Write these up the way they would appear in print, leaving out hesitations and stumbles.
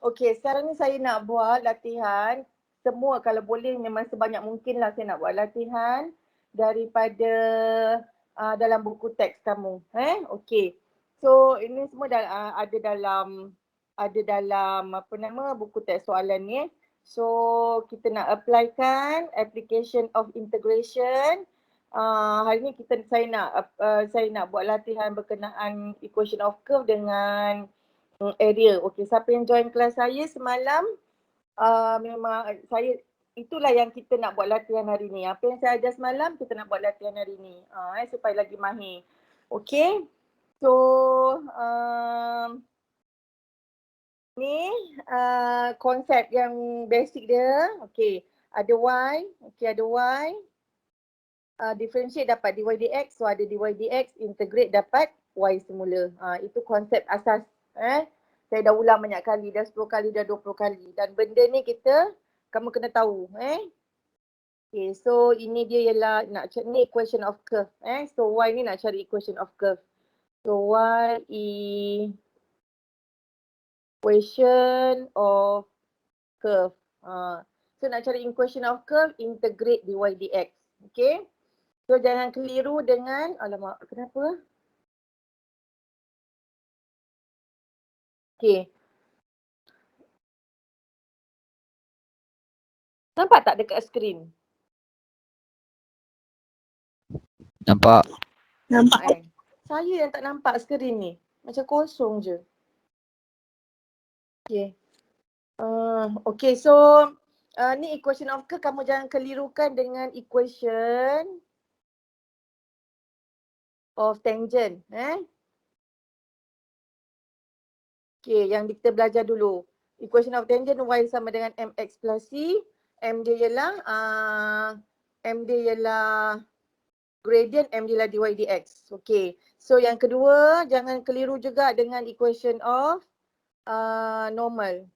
Okey, sekarang ni saya nak buat latihan. Semua kalau boleh memang sebanyak mungkin lah saya nak buat latihan daripada dalam buku teks kamu. Okey. So ini semua ada dalam apa nama buku teks soalan ni. So kita nak applykan application of integration. Hari ni saya nak buat latihan berkenaan equation of curve dengan area. Okey, siapa yang join kelas saya semalam, memang saya itulah yang kita nak buat latihan hari ni. Apa yang saya ajar semalam, kita nak buat latihan hari ni. Supaya lagi mahir. Okey. So, ni konsep yang basic dia. Okey, ada Y. Okey, ada Y. Differentiate dapat dy dx. So, ada dy dx. Integrate dapat Y semula. Itu konsep asas. Saya dah ulang banyak kali, dah 10 kali, dah 20 kali. Dan benda ni kamu kena tahu. Okay, so ini dia ialah nak cari ni equation of curve. So Y ni nak cari equation of curve. So Y equation of curve. So nak cari equation of curve, integrate dy dx. Okay. So jangan keliru dengan, alamak kenapa? Okay. Nampak tak dekat skrin? Nampak. Nampak Saya yang tak nampak skrin ni. Macam kosong je. Okay. Okay, so ni equation of curve, kamu jangan kelirukan dengan equation of tangent. Okay, yang kita belajar dulu. Equation of tangent y sama dengan mx plus c. M dia ialah gradient, M dia ialah dy dx. Okay, so yang kedua jangan keliru juga dengan equation of normal.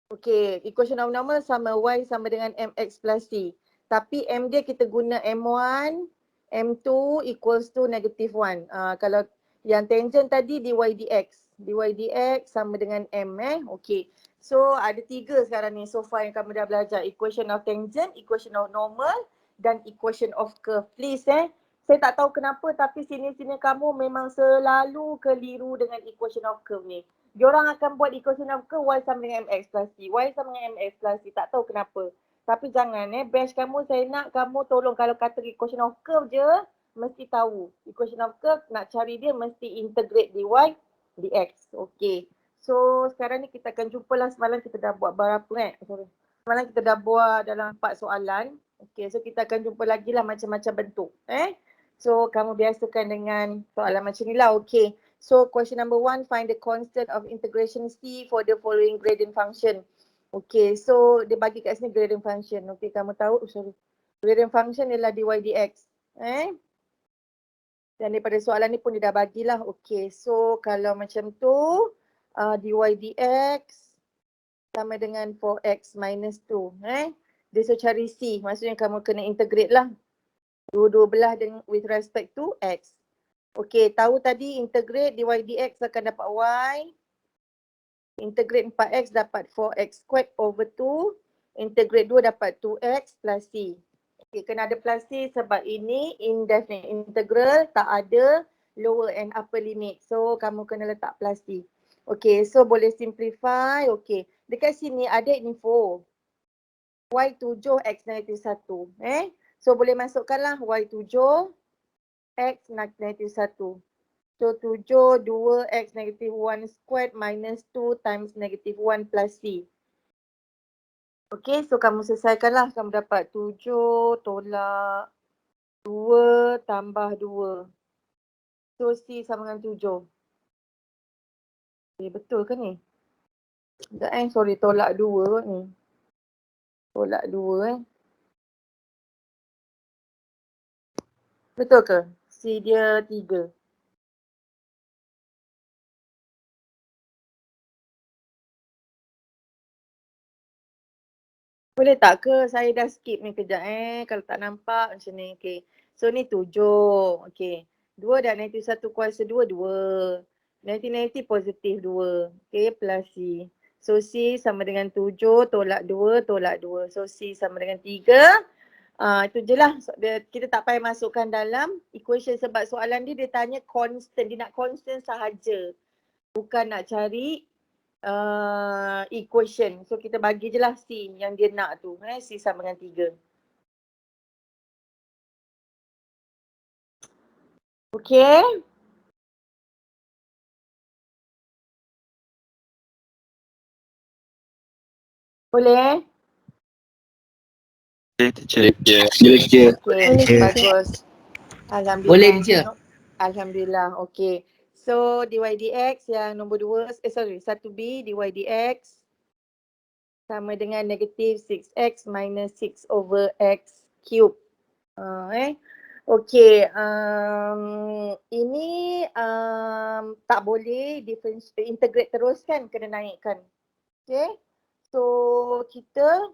Okay, equation of normal sama y sama dengan mx plus c. Tapi M dia kita guna M1, M2 equals to negative 1. Kalau yang tangent tadi dy dx. Dy dx sama dengan M. Okay. So ada 3 sekarang ni so far yang kamu dah belajar. Equation of tangent, equation of normal dan equation of curve. Please saya tak tahu kenapa tapi sini-sini kamu memang selalu keliru dengan equation of curve ni. Diorang akan buat equation of curve y sama dengan mx plus c. Y sama dengan mx plus c. Tak tahu kenapa. Tapi jangan batch kamu saya nak kamu tolong kalau kata equation of curve je mesti tahu. Equation of curve nak cari dia mesti integrate dy dx. Okay. So sekarang ni kita akan jumpa lah. Semalam kita dah buat berapa Semalam kita dah buat dalam 4 soalan. Okay, so kita akan jumpa lagi lah macam-macam bentuk. So kamu biasakan dengan soalan macam ni lah. Okay. So question number 1, find the constant of integration C for the following gradient function. Okay, so dia bagi kat sini gradient function. Okay, kamu tahu, gradient function ialah dy dx. Dan daripada soalan ni pun dia dah bagilah. Okay, so kalau macam tu, dy dx sama dengan 4x minus 2. Dia suruh cari C, maksudnya kamu kena integrate lah. Dua-dua belah dengan with respect to x. Okey, tahu tadi integrate dy dx akan dapat y. Integrate 4x dapat 4x squared over 2. Integrate 2 dapat 2x plus c. Okey, kena ada plus c sebab ini indefinite integral, tak ada lower and upper limit. So, kamu kena letak plus c. Okey, so boleh simplify. Okey, dekat sini ada info. Y7, X negatif 1. So, boleh masukkanlah Y7, X negatif 1. So 7, 2, X negatif 1 squared minus 2 times negatif 1 plus C. Okay, so kamu selesaikanlah. Kamu dapat 7 tolak 2 tambah 2. So C sama dengan 7. Okay, betul ke ni? Sekejap sorry, tolak 2 ni. Tolak 2 Betul ke? C dia 3. Boleh tak ke saya dah skip ni kejap kalau tak nampak macam ni. Okay. So ni 7. Okay. 2 dan negatif 1 kuasa 2, 2. Negatif positif 2. Okay, plus C. So C sama dengan 7 tolak 2 tolak 2. So C sama dengan 3. Itu je lah. So, kita tak payah masukkan dalam equation sebab soalan dia tanya constant. Dia nak constant sahaja. Bukan nak cari equation. So kita bagi je lah C yang dia nak tu. C sama dengan 3. Okay. Boleh? Boleh teacher. Boleh je. Okay, bagus. Alhamdulillah. Boleh je. Alhamdulillah. Okay. So dy dx yang nombor 2, 1b dy dx sama dengan negatif 6x minus 6 over x cube. Okay, ini tak boleh integrate terus kan, kena naikkan. Okay, so kita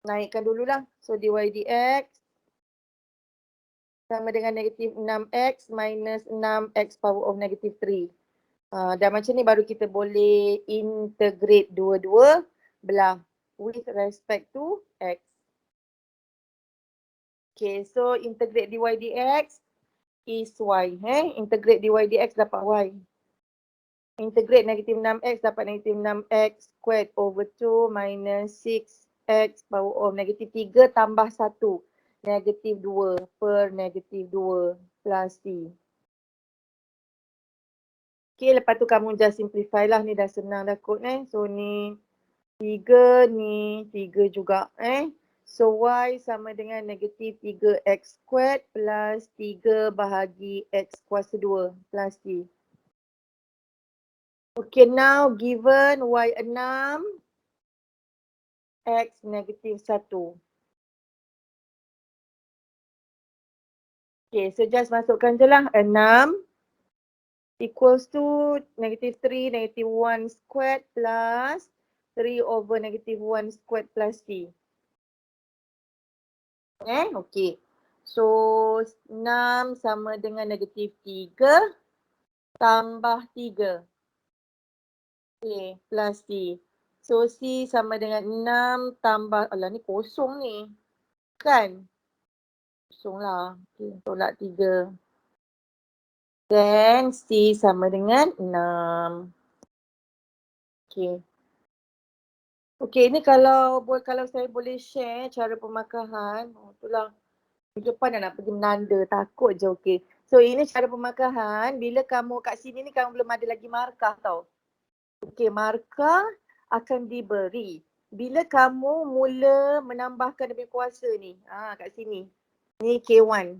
naikkan dululah. So dy dx sama dengan negatif 6x minus 6x power of negative 3. Dan macam ni baru kita boleh integrate dua-dua belah with respect to x. Okay, so integrate dy dx is y. Integrate dy dx dapat y. Integrate negatif 6x dapat negatif 6x squared over 2 minus 6x power of negatif 3 tambah 1. Negatif 2 per negatif 2 plus c. Okay, lepas tu kamu just simplify lah. Ni dah senang dah kot So ni 3, ni 3 juga So y sama dengan negatif 3x squared plus 3 bahagi x kuasa 2 plus c. Okay, now given y 6, x negatif 1. Okay, so just masukkan je lah 6 equals to negative 3 negative 1 squared plus 3 over negative 1 squared plus c. Okay. So 6 sama dengan negatif 3 tambah 3. Okay, plus c. So c sama dengan 6 tambah, alah ni kosong ni. Kan? Kosong lah. Okay, tolak 3. Then c sama dengan 6. Okay. Okay, ni kalau saya boleh share cara pemakahan. Itulah. Minggu depan dah nak pergi menanda, takut je. Okay. So ini cara pemakahan. Bila kamu kat sini ni kamu belum ada lagi markah tau. Okay, markah akan diberi bila kamu mula menambahkan lebih kuasa ni. Kat sini. Ni K1.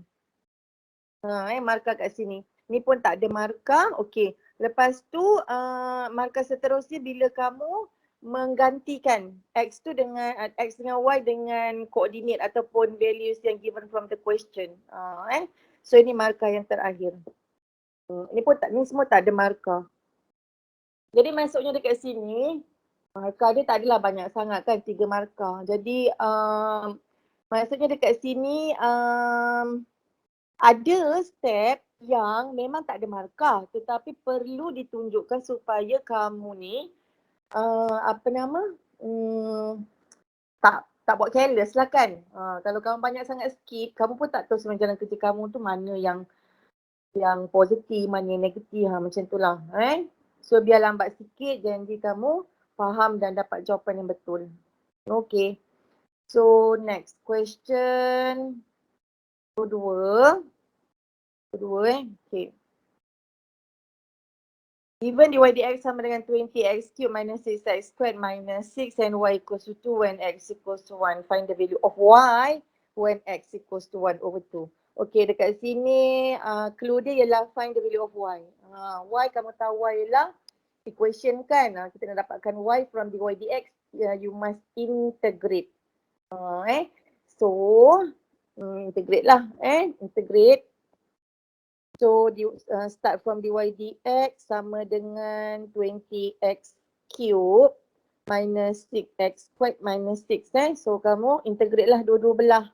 Markah kat sini. Ni pun tak ada markah. Okay. Lepas tu markah seterusnya bila kamu menggantikan x tu dengan x dengan y dengan koordinat ataupun values yang given from the question. So ini markah yang terakhir. Ni pun tak, ni semua tak ada markah. Jadi masuknya dekat sini markah dia tak adalah banyak sangat kan, 3 markah. Jadi maksudnya dekat sini ada step yang memang tak ada markah tetapi perlu ditunjukkan supaya kamu ni tak buat careless lah kan. Kalau kamu banyak sangat skip, kamu pun tak tahu sebenarnya jalan kerja kamu tu mana yang positif, mana yang negatif, macam tu lah. So biar lambat sikit, janji kamu faham dan dapat jawapan yang betul. Okay. So next question. Kedua. Okay. Given dy dx sama dengan 20x cube minus 6x squared minus 6 and y equals to 2 when x equals to 1. Find the value of y when x equals to 1 over 2. Okay, dekat sini clue dia ialah find the value of y. Y kamu tahu y ialah equation kan. Kita nak dapatkan y from dy dx, you must integrate. So integrate lah. Integrate. So start from dy dx sama dengan 20x cube minus 6x squared minus 6. So kamu integrate lah dua-dua belah.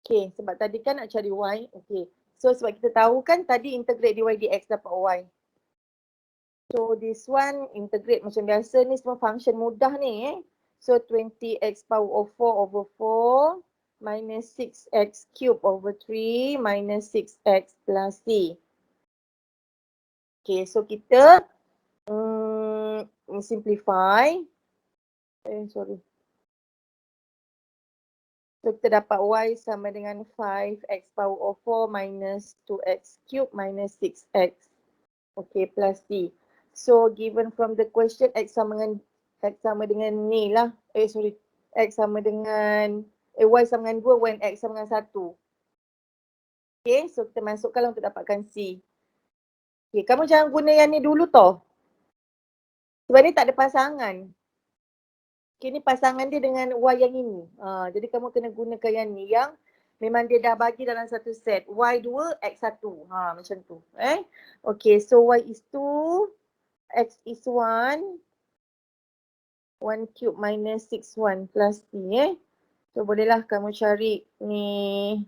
Okay, sebab tadi kan nak cari y. Okay, So sebab kita tahu kan tadi integrate dy dx dapat y. So this one integrate macam biasa ni, semua function mudah ni So 20x power of 4 over 4 minus 6x cube over 3 minus 6x plus c. Okay, so kita simplify. Sorry. So kita dapat y sama dengan 5x power of 4 minus 2x cube minus 6x. Okay, plus c. So given from the question x sama dengan ni lah. X sama dengan y sama dengan 2 when x sama dengan 1. Okay, so kita masukkan untuk dapatkan c. Okay, kamu jangan guna yang ni dulu tau. Sebab ni tak ada pasangan. Okay, ni pasangan dia dengan y yang ini. Jadi kamu kena gunakan yang ni yang memang dia dah bagi dalam satu set. Y2, X1. Macam tu. Okay, so Y is 2, X is 1. 1 cube minus 6 1 plus C. So bolehlah kamu cari ni.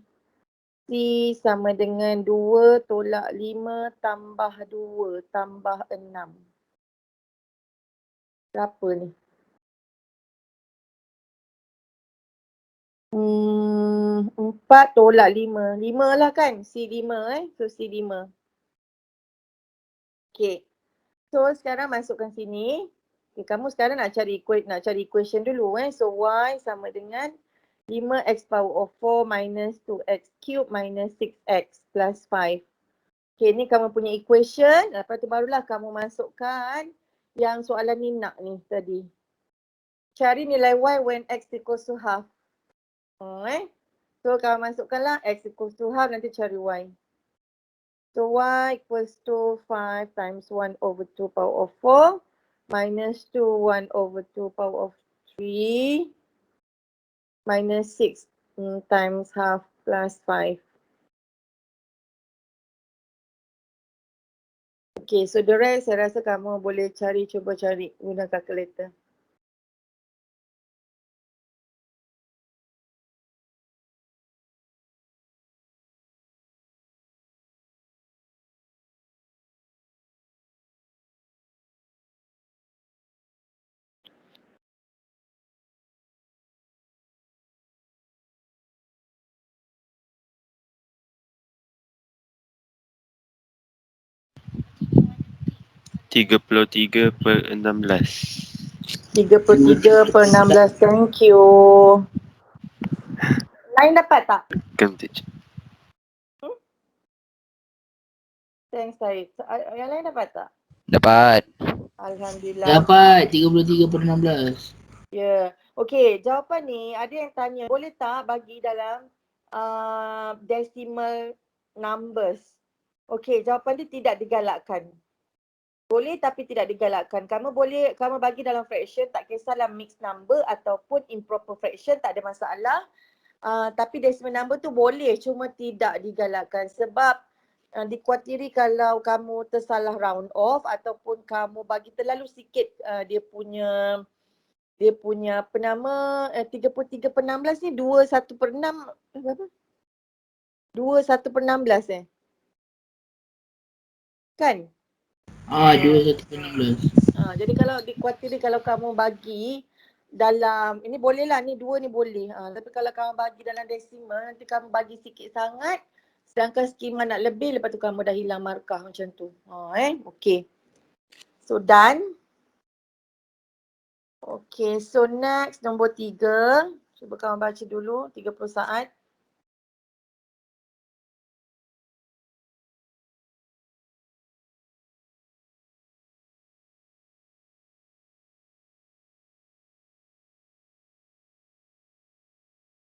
C sama dengan 2 tolak 5 tambah 2 tambah 6. Berapa ni? 4 tolak 5. 5 lah kan? C5 So C5. Okay. So sekarang masukkan sini. Okay, kamu sekarang nak cari equation dulu So Y sama dengan 5x power of 4 minus 2x cube minus 6x plus 5. Okay, ni kamu punya equation. Lepas tu barulah kamu masukkan yang soalan ni nak ni tadi. Cari nilai Y when x equals to half. So kamu masukkanlah x equals to half, nanti cari Y. So Y equals to 5 times 1 over 2 power of 4 minus 2 1 over 2 power of 3 minus 6 times half plus 5. Okay, so the rest saya rasa kamu boleh cuba cari guna calculator. Tiga puluh tiga per 16. 33 per 16, thank you. Lain dapat tak? Kan teacher. Thanks Syed. Yang lain dapat tak? Dapat. Alhamdulillah. Dapat 33 per 16. Ya. Okay, jawapan ni ada yang tanya, boleh tak bagi dalam decimal numbers? Okay, jawapan dia tidak digalakkan. Boleh tapi tidak digalakkan. Kamu bagi dalam fraction, tak kisahlah mixed number ataupun improper fraction, tak ada masalah. Tapi decimal number tu boleh, cuma tidak digalakkan sebab dikuatiri kalau kamu tersalah round off ataupun kamu bagi terlalu sikit dia punya apa nama 33 per 16 ni 21 per 6 berapa? 21 per 16 Kan? 21 per 16. Jadi kalau dikuatiri kalau kamu bagi dalam, ini boleh lah, ni 2 ni boleh. Tapi kalau kamu bagi dalam desimal, nanti kamu bagi sikit sangat. Sedangkan skema nak lebih, lepas tu kamu dah hilang markah macam tu. Okay. So done. Okay, so next nombor 3. Cuba kamu baca dulu, 30 saat.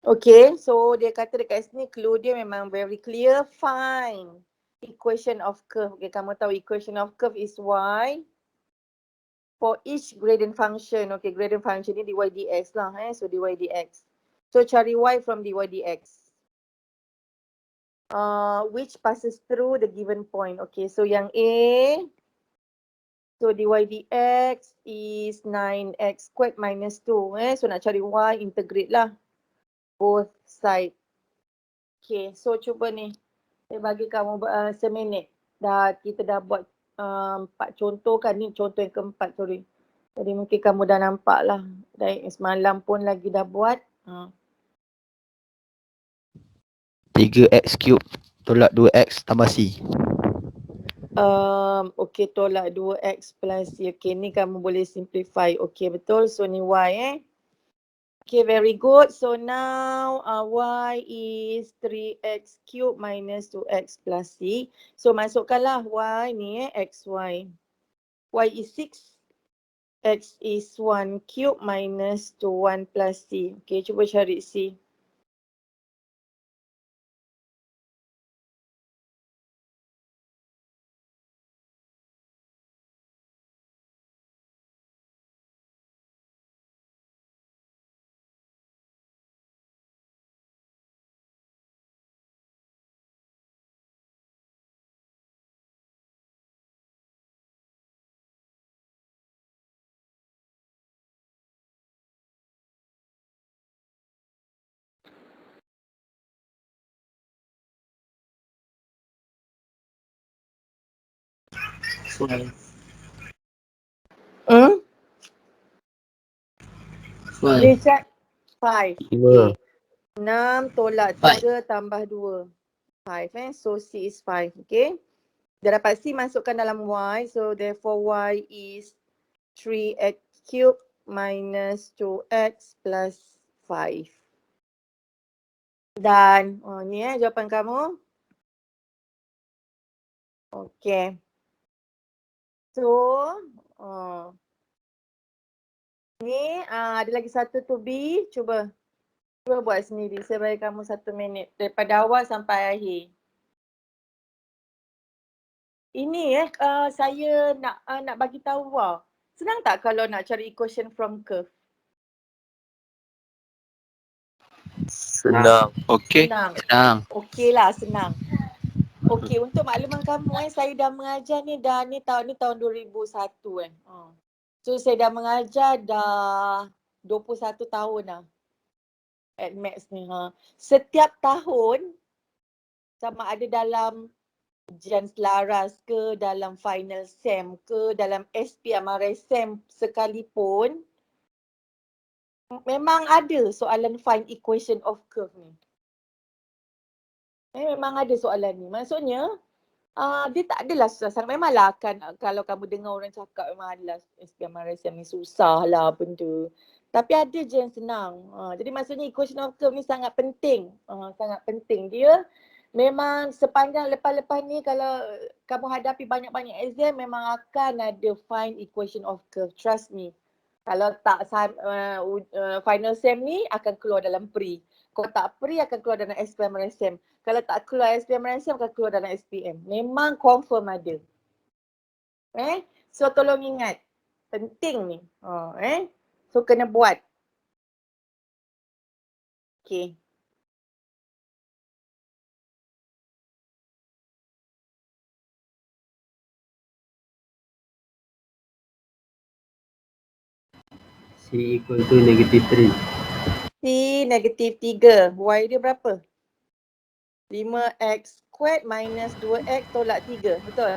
Okay, so dia kata dekat sini clue dia memang very clear. Find equation of curve. Okay, kamu tahu equation of curve is y for each gradient function. Okay, gradient function ni dy dx lah. So dy dx. So cari y from dy dx. Which passes through the given point. Okay, so yang A. So dy dx is 9x squared minus 2. So nak cari y, integrate lah. Both side. Okay, so cuba ni. Saya bagi kamu seminit. Kita dah buat 4 contoh kan, ni contoh yang keempat, sorry. Jadi mungkin kamu dah nampak lah. Dan semalam pun lagi dah buat. 3x cube tolak 2x tambah C. Okay, tolak 2x plus C. Okay, ni kamu boleh simplify. Okay, betul. So ni y Okay, very good. So now y is 3x cube minus 2x plus C. So masukkanlah y ni xy. Y is 6. X is 1 cube minus 1 plus C. Okay, cuba cari C. Five. Dia Five. cak 5. Okay. 6 tolak 3 tambah 2. 5 So C is 5. Okay. Dah dapat C, masukkan dalam Y. So therefore Y is 3x cube minus 2x plus 5. Dan ni jawapan kamu. Okay. So ni ada lagi satu to B. Cuba buat sendiri. Saya bagi kamu 1 minit. Daripada awal sampai akhir. Ini saya nak bagi tahu senang tak kalau nak cari equation from curve? Senang. Okay. Senang. Senang. Okey lah, senang. Okey, untuk makluman kamu saya dah mengajar ni tahun 2001 So saya dah mengajar dah 21 tahun dah at Maths ni. Setiap tahun sama ada dalam ujian selaras ke, dalam final SEM ke, dalam SP Amarai SEM sekalipun, memang ada soalan find equation of curve ni. Memang ada soalan ni. Maksudnya, dia tak adalah susah sangat. Memanglah akan, kalau kamu dengar orang cakap memang adalah SP Amarai SEM ni susah lah benda. Tapi ada je yang senang. Jadi maksudnya equation of curve ni sangat penting. Sangat penting. Dia memang sepanjang lepas-lepas ni kalau kamu hadapi banyak-banyak exam memang akan ada find equation of curve. Trust me. Kalau tak final SEM ni akan keluar dalam pre. Kalau tak pre akan keluar dalam SPM SEM. Kalau tak keluar SPM SEM akan keluar dalam SPM. Memang confirm ada. So tolong ingat. Penting ni. So kena buat. Okay. C equal to negative 3. C negative 3. Y dia berapa? 5x squared minus 2x tolak 3. Betul?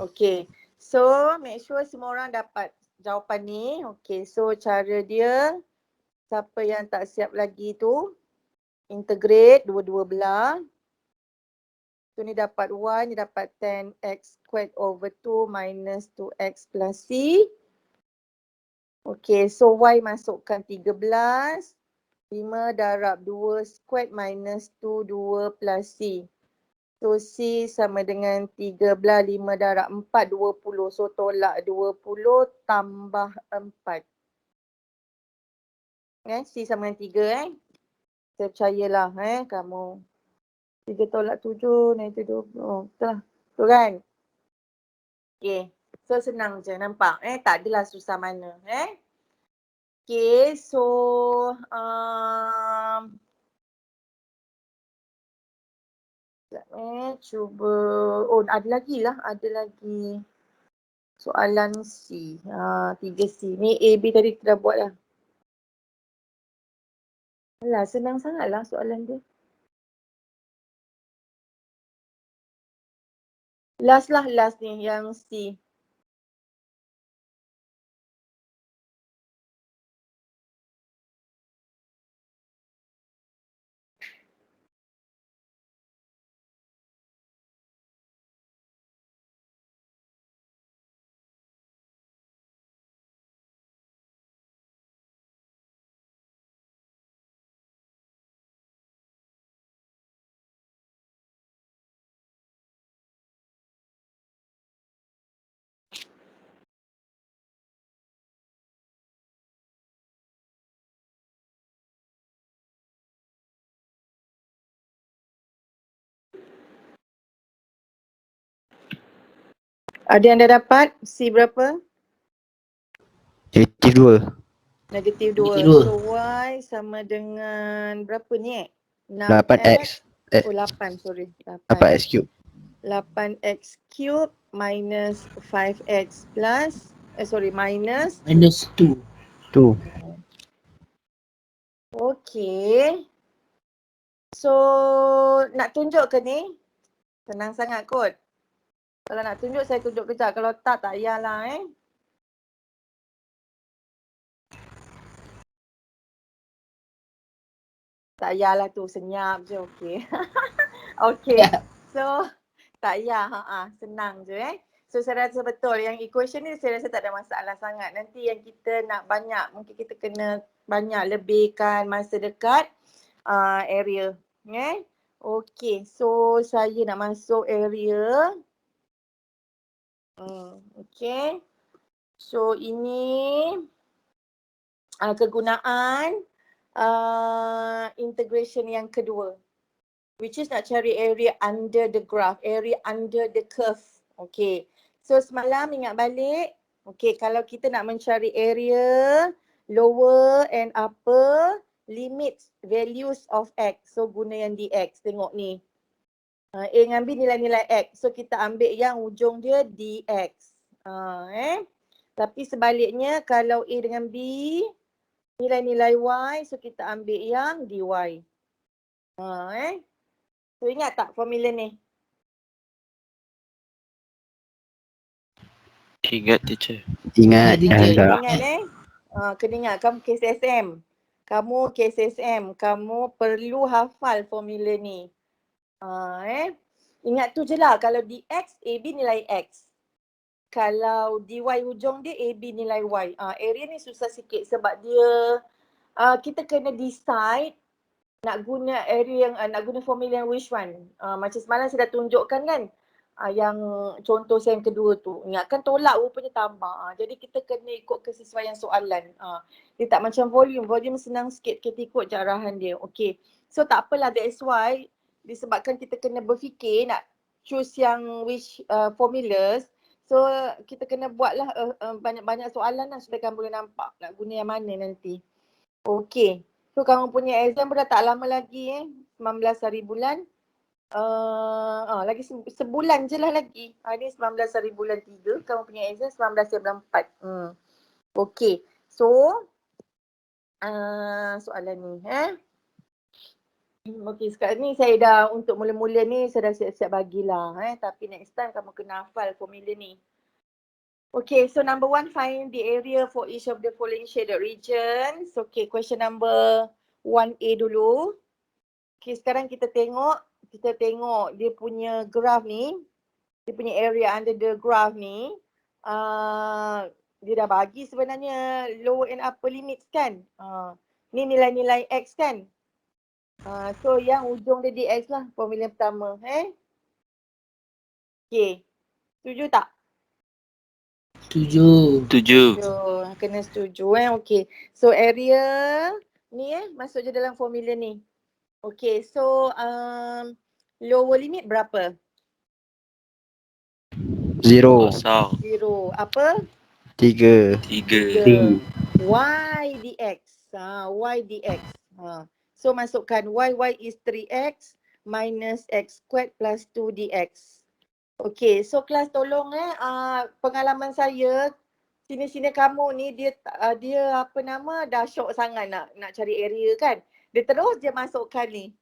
Okay. So make sure semua orang dapat jawapan ni. Okay. So cara dia, siapa yang tak siap lagi tu, integrate dua-dua belah. So ni dapat y, ni dapat 10x squared over 2 minus 2x plus c. Okay, so y masukkan 13. 5 darab 2 squared minus 2, 2 plus c. So c sama dengan 13, 5 darab 4, 20. So tolak 20 tambah 4. C sama dengan 3 Saya percayalah kamu. 3 tolak 7, nanti 20. Betul lah. Betul kan? Okay. So senang je, nampak? Tak adalah susah mana. Okay, so cuba, ada lagi lah, ada lagi soalan C, 3C. Ni A, B tadi kita dah buat lah. Alah, senang sangat lah soalan dia. Last ni yang C. Ada yang dah dapat? C berapa? Negatif 2. Negatif 2. Negatif dua. So Y sama dengan berapa ni? 8x. 8, sorry. 8x cube. 8x cube minus 5x plus, minus. Minus 2. 2. Okay. So, nak tunjuk ke ni? Senang sangat kot. Kalau nak tunjuk, saya tunjuk kejap. Kalau tak payahlah Tak payahlah tu, senyap je, okay. Okay, so tak payah, senang je So saya rasa betul, yang equation ni saya rasa tak ada masalah sangat. Nanti yang kita nak banyak, mungkin kita kena banyak lebihkan masa dekat area. Okay, so saya nak masuk area. Okay, so ini kegunaan integration yang kedua, which is nak cari area under the graph, area under the curve. Okay, so semalam ingat balik, okay, kalau kita nak mencari area lower and upper limit values of x, so guna yang dx. Tengok ni, A dengan B nilai-nilai x, so kita ambil yang ujung dia dx. Tapi sebaliknya kalau A dengan B nilai-nilai y, so kita ambil yang dy. So ingat tak formula ni? Ingat teacher. Ingat. Ingat, Dah. Ingat kena ingat, kamu KSSM. Kamu KSSM, kamu perlu hafal formula ni. Ingat tu je lah, kalau dx, AB nilai x. Kalau dy hujung dia, AB nilai y. Area ni susah sikit sebab dia, kita kena decide nak guna area yang, nak guna formula yang which one. Macam semalam saya dah tunjukkan kan, yang contoh saya yang kedua tu. Ingatkan tolak rupanya tambah. Jadi kita kena ikut kesesuaian soalan. Dia tak macam volume. Volume senang sikit, kita ikut je arahan dia. Okay. So tak apalah, that's why disebabkan kita kena berfikir nak choose yang which formulas. So kita kena buatlah banyak-banyak soalan lah supaya kamu boleh nampak nak guna yang mana nanti. Okay. So kamu punya exam pun dah tak lama lagi 19 hari bulan. Lagi sebulan je lah lagi. Ni 19 hari bulan 3. Kamu punya exam 19 hari bulan 4. Okay. So soalan ni okay, sekarang ni saya dah, untuk mula-mula ni saya dah siap-siap bagilah tapi next time kamu kena hafal formula ni. Okay, so number 1, find the area for each of the following shaded regions. Okay, question number 1A dulu. Okay, sekarang kita tengok dia punya graph ni, dia punya area under the graph ni. Dia dah bagi sebenarnya lower and upper limits kan. Ni nilai-nilai x kan. So yang ujung dia dx lah, formula pertama. Okay, setuju tak? Setuju. Setuju. Kena setuju Okay, so area ni masuk je dalam formula ni. Okay, so lower limit berapa? 0. Kosong. 0. Apa? 3. 3. Y dx. Y dx. So masukkan y is 3x minus x squared plus 2 dx. Okay, so kelas tolong pengalaman saya, sini-sini kamu ni dia apa nama, dah syok sangat nak cari area kan. Dia terus je masukkan ni.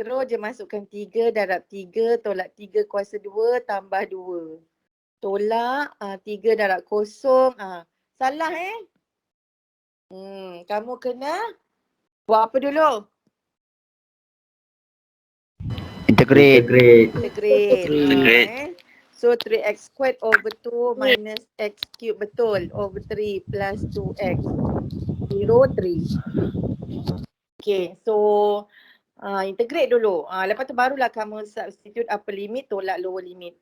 Terus je masukkan 3 darab 3 tolak 3 kuasa 2 tambah 2. Tolak 3 darab kosong. Salah kamu kena buat apa dulu? Integrate. Integrate. Integrate. So 3x squared over 2 minus x cube betul. Over 3 plus 2x. 0, 3. Okay, so integrate dulu. Lepas tu barulah kamu substitute upper limit tolak lower limit.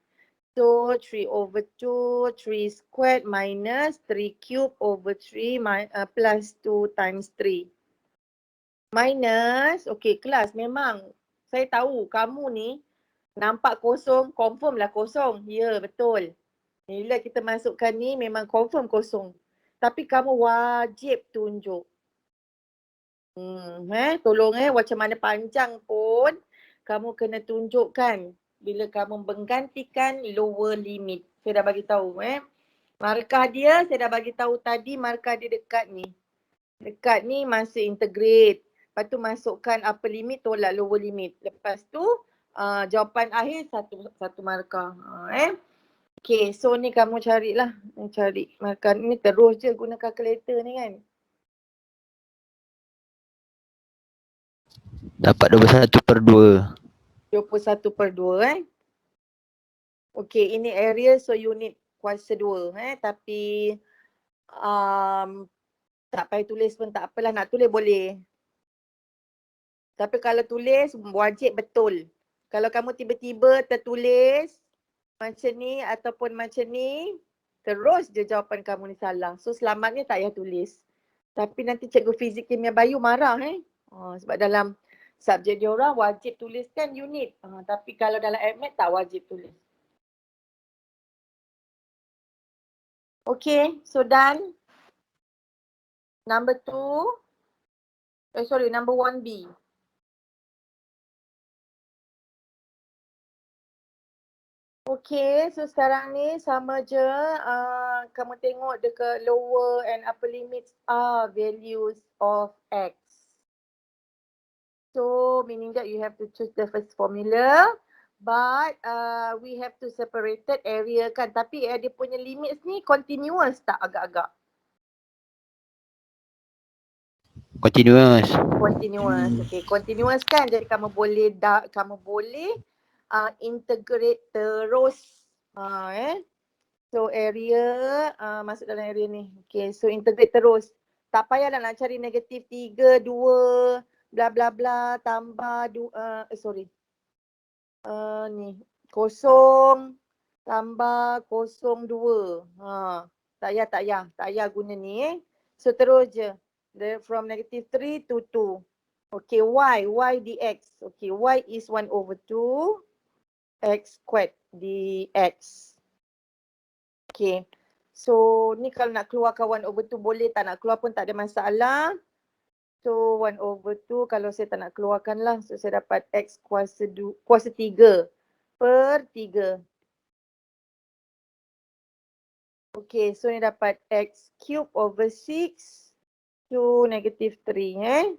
So 3 over 2, 3 squared minus 3 cube over 3 plus 2 times 3. Minus, okay kelas memang saya tahu kamu ni nampak kosong, confirm lah kosong. Ya, betul. Bila kita masukkan ni memang confirm kosong. Tapi kamu wajib tunjuk. Tolong macam mana panjang pun kamu kena tunjukkan bila kamu menggantikan lower limit. Saya dah bagi tahu Markah dia saya dah bagi tahu tadi, markah dia dekat ni. Dekat ni masih integrate. Lepas tu masukkan upper limit tolak lower limit. Lepas tu jawapan akhir satu markah. Okay, so ni kamu carilah. Cari markah ni terus je guna kalkulator ni kan. Dapat 21/2. 21/2 Okay, ini area so unit kuasa 2 tapi tak payah tulis pun tak apalah, nak tulis boleh. Tapi kalau tulis wajib betul. Kalau kamu tiba-tiba tertulis macam ni ataupun macam ni, terus je jawapan kamu ni salah. So selamatnya tak payah tulis. Tapi nanti cikgu fizik kimia bio marah sebab dalam subjek dia orang wajib tuliskan unit. Tapi kalau dalam AdMed tak wajib tulis. Okay, so done. Number 2. Number 1B. Okay, so sekarang ni sama je. Kamu tengok dekat lower and upper limits are values of x. So meaning that you have to choose the first formula. But we have to separated area kan. Tapi dia punya limits ni continuous tak agak-agak? Continuous. Continuous. Okay, continuous kan. Jadi kamu boleh integrate terus. So area masuk dalam area ni. Okay, so integrate terus. Tak payahlah nak cari negatif 3, 2, bla bla bla, tambah ni kosong tambah 02. Tak payah guna ni So terus je. From negative 3 to 2. Okay, y dx. Okay, y is 1/2 x squared dx. Okay. So ni kalau nak keluarkan 1/2 boleh, tak nak keluar pun tak ada masalah. So 1/2 kalau saya tak nak keluarkan lah. So saya dapat x kuasa 3 per 3. Okay, so ni dapat x cube over 6 to negative 3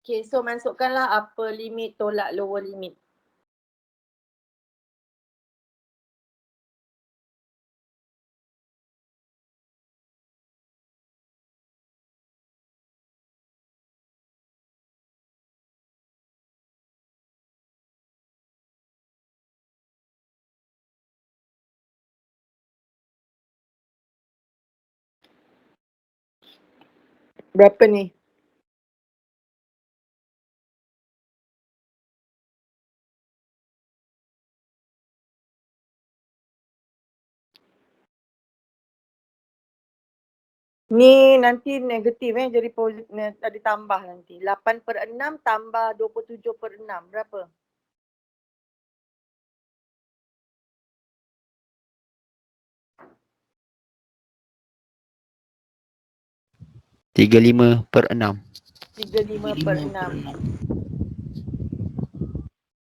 Okay, so masukkanlah upper limit tolak lower limit. Berapa ni? Ni nanti negatif jadi positif, ada tambah nanti. 8/6 tambah 27/6 berapa? Tiga lima per 6. 35/6.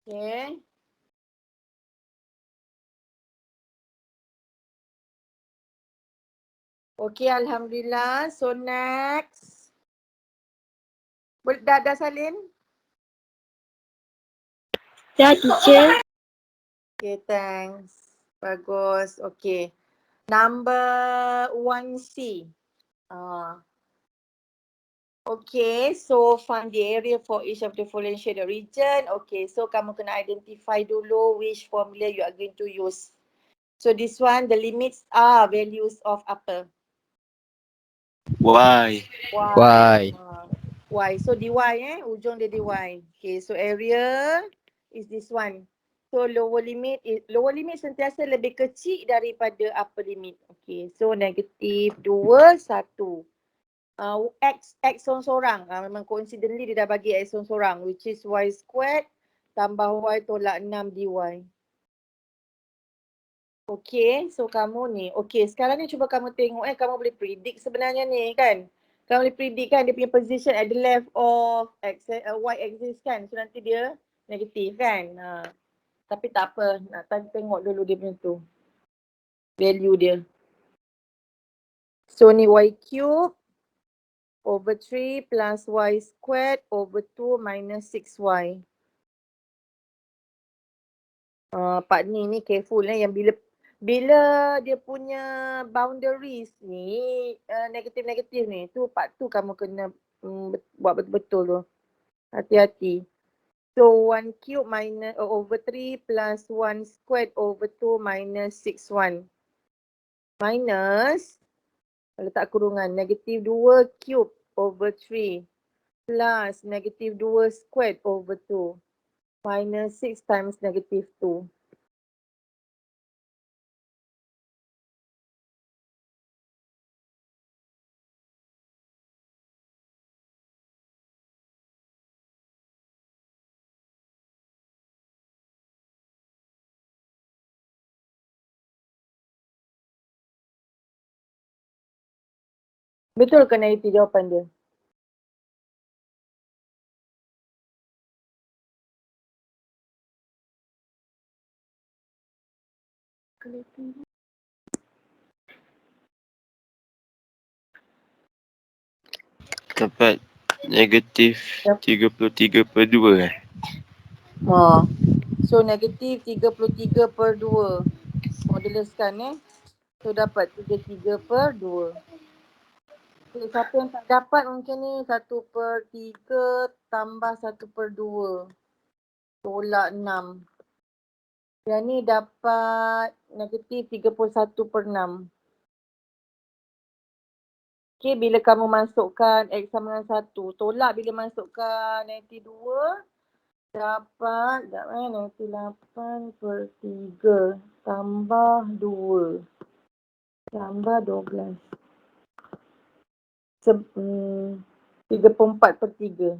Okay. Okay, Alhamdulillah. So next. Dah salin? Ya, teacher. Okay, thanks. Bagus. Okay. Number 1C. Okay, so find the area for each of the following shaded region. Okay, so kamu kena identify dulu which formula you are going to use. So this one, the limits are values of apa? Y. Y. Y. So dy ujung dia dy. Okay, so area is this one. So lower limit sentiasa lebih kecil daripada upper limit. Okay, so negatif 2, 1. X sorang-sorang. Memang coincidentally dia dah bagi X sorang-sorang, which is Y squared tambah Y tolak 6 dy. Okay, so kamu ni. Okay, sekarang ni cuba kamu tengok kamu boleh predict sebenarnya ni kan. Kamu boleh predict kan dia punya position at the left of Y axis kan. So nanti dia negatif kan. Tapi tak apa, nak tengok dulu dia punya tu. Value dia. So ni Y cube over 3 plus Y squared over 2 minus 6Y. Part ni careful yang bila dia punya boundaries ni negatif-negatif ni, tu part tu kamu kena buat betul-betul tu. Hati-hati. So 1 cube minus over 3 plus 1 squared over 2 minus 6 1. Minus, letak kurungan, negatif 2 cube over 3 plus negatif 2 squared over 2 minus 6 times negatif 2. Betul ke Naiti jawapan dia? Dapat negatif Yep. 33/2 So negatif 33/2. Moduluskan So dapat 33/2. Okay, siapa yang tak dapat mungkin ni 1/3 tambah 1/2. Tolak 6. Yang ni dapat negatif 31/6. Okay, bila kamu masukkan X sama dengan 1, tolak bila masukkan negatif 2, dapat 98/3 tambah 2 tambah 12. 34/3.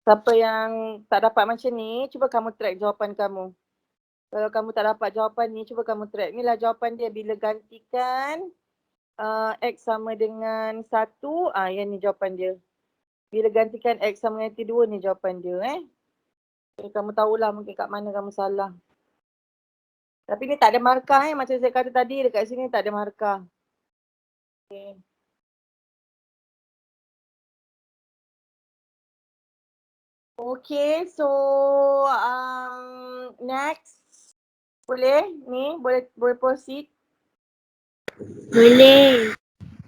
Siapa yang tak dapat macam ni, cuba kamu track jawapan kamu. Kalau kamu tak dapat jawapan ni, cuba kamu track. Inilah jawapan dia bila gantikan X sama dengan 1, yang ni jawapan dia. Bila gantikan X sama dengan 2, ni jawapan dia. Okay, kamu tahulah mungkin kat mana kamu salah. Tapi ni tak ada markah macam saya kata tadi, dekat sini tak ada markah. Okay. Okay, so next. Boleh? Ni boleh proceed? Boleh.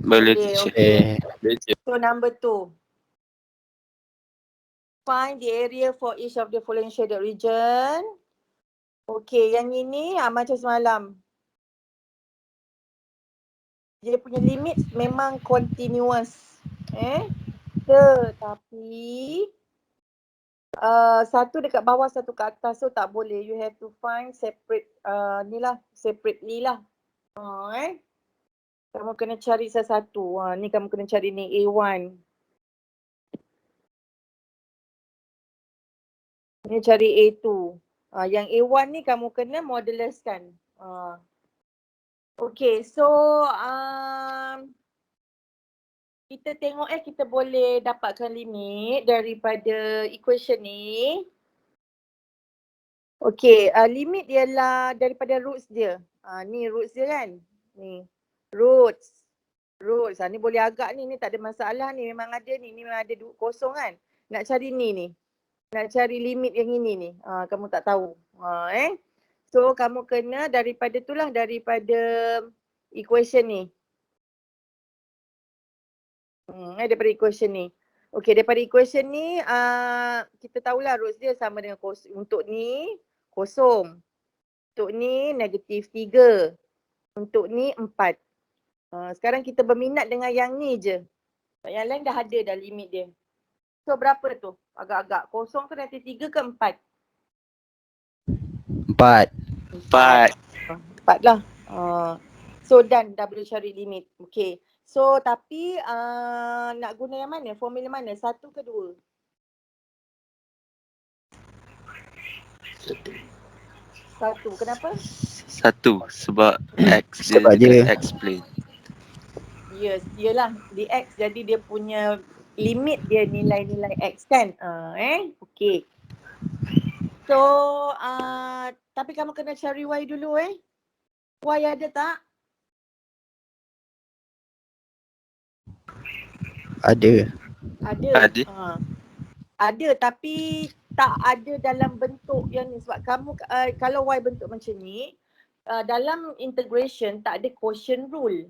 Boleh Okay, teacher. okay. So number 2. Find the area for each of the following shaded region. Okay, yang ini macam semalam. Dia punya limit memang continuous. Tetapi satu dekat bawah, satu kat atas, so tak boleh. You have to find separate separately lah. Kamu kena cari satu. Ni kamu kena cari ni A1. Ni cari A2. Yang A1 ni kamu kena moduluskan. Okay, so kita tengok kita boleh dapatkan limit daripada equation ni. Okay, limit ialah daripada roots dia. Ni roots dia kan. Ni, roots. Roots, ni boleh agak ni tak ada masalah ni. Memang ada ni memang ada kosong kan. Nak cari ni. Nak cari limit yang ini ni. Kamu tak tahu. So, kamu kena daripada equation ni. Daripada equation ni. Okay, daripada equation ni, kita tahulah roots dia sama dengan kosong. Untuk ni, kosong. Untuk ni, -3. Untuk ni, 4. Sekarang kita berminat dengan yang ni je. Yang lain dah ada dah limit dia. So, berapa tu? Agak-agak. Kosong ke nanti 3 ke 4? 4. 4 lah. So, dah boleh cari limit. Okay. So, tapi nak guna yang mana? Formula mana? 1 ke 2? 1. Kenapa? 1 sebab X dia Sebab dia- explain. Yes, yelah. Di X jadi dia punya limit dia nilai-nilai X kan? Okay. So, tapi kamu kena cari Y dulu Y ada tak? Ada. Ada. Ada tapi tak ada dalam bentuk yang ni sebab kamu kalau Y bentuk macam ni dalam integration tak ada quotient rule.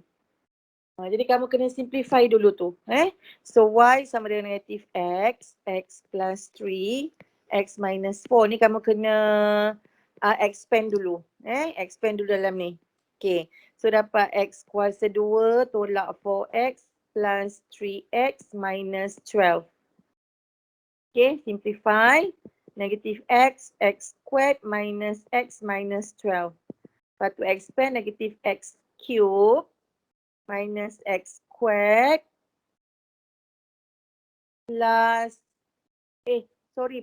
Jadi kamu kena simplify dulu tu. So Y sama dengan negatif X, X plus 3, X minus 4. Ni kamu kena expand dulu. Expand dulu dalam ni. Okay. So dapat X kuasa 2 tolak 4X plus 3X minus 12. Okay, simplify. Negatif X, X squared minus X minus 12. Lepas tu expand negatif X cube minus X squared plus,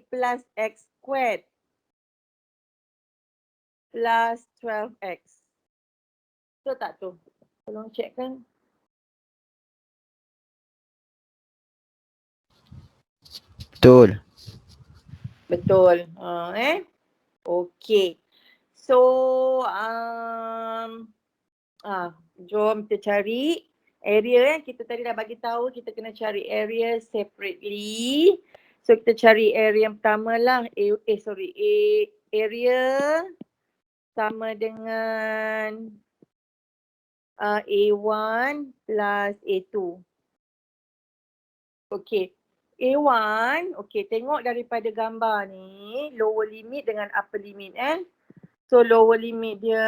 plus X squared plus 12X. Betul tak tu? Tolong check kan. Betul. Betul. Okay. So, jom kita cari area kita tadi dah bagi tahu kita kena cari area separately. So kita cari area yang pertama lah. Area sama dengan A1 plus A2. Okay. A1, okay, tengok daripada gambar ni, lower limit dengan upper limit So lower limit dia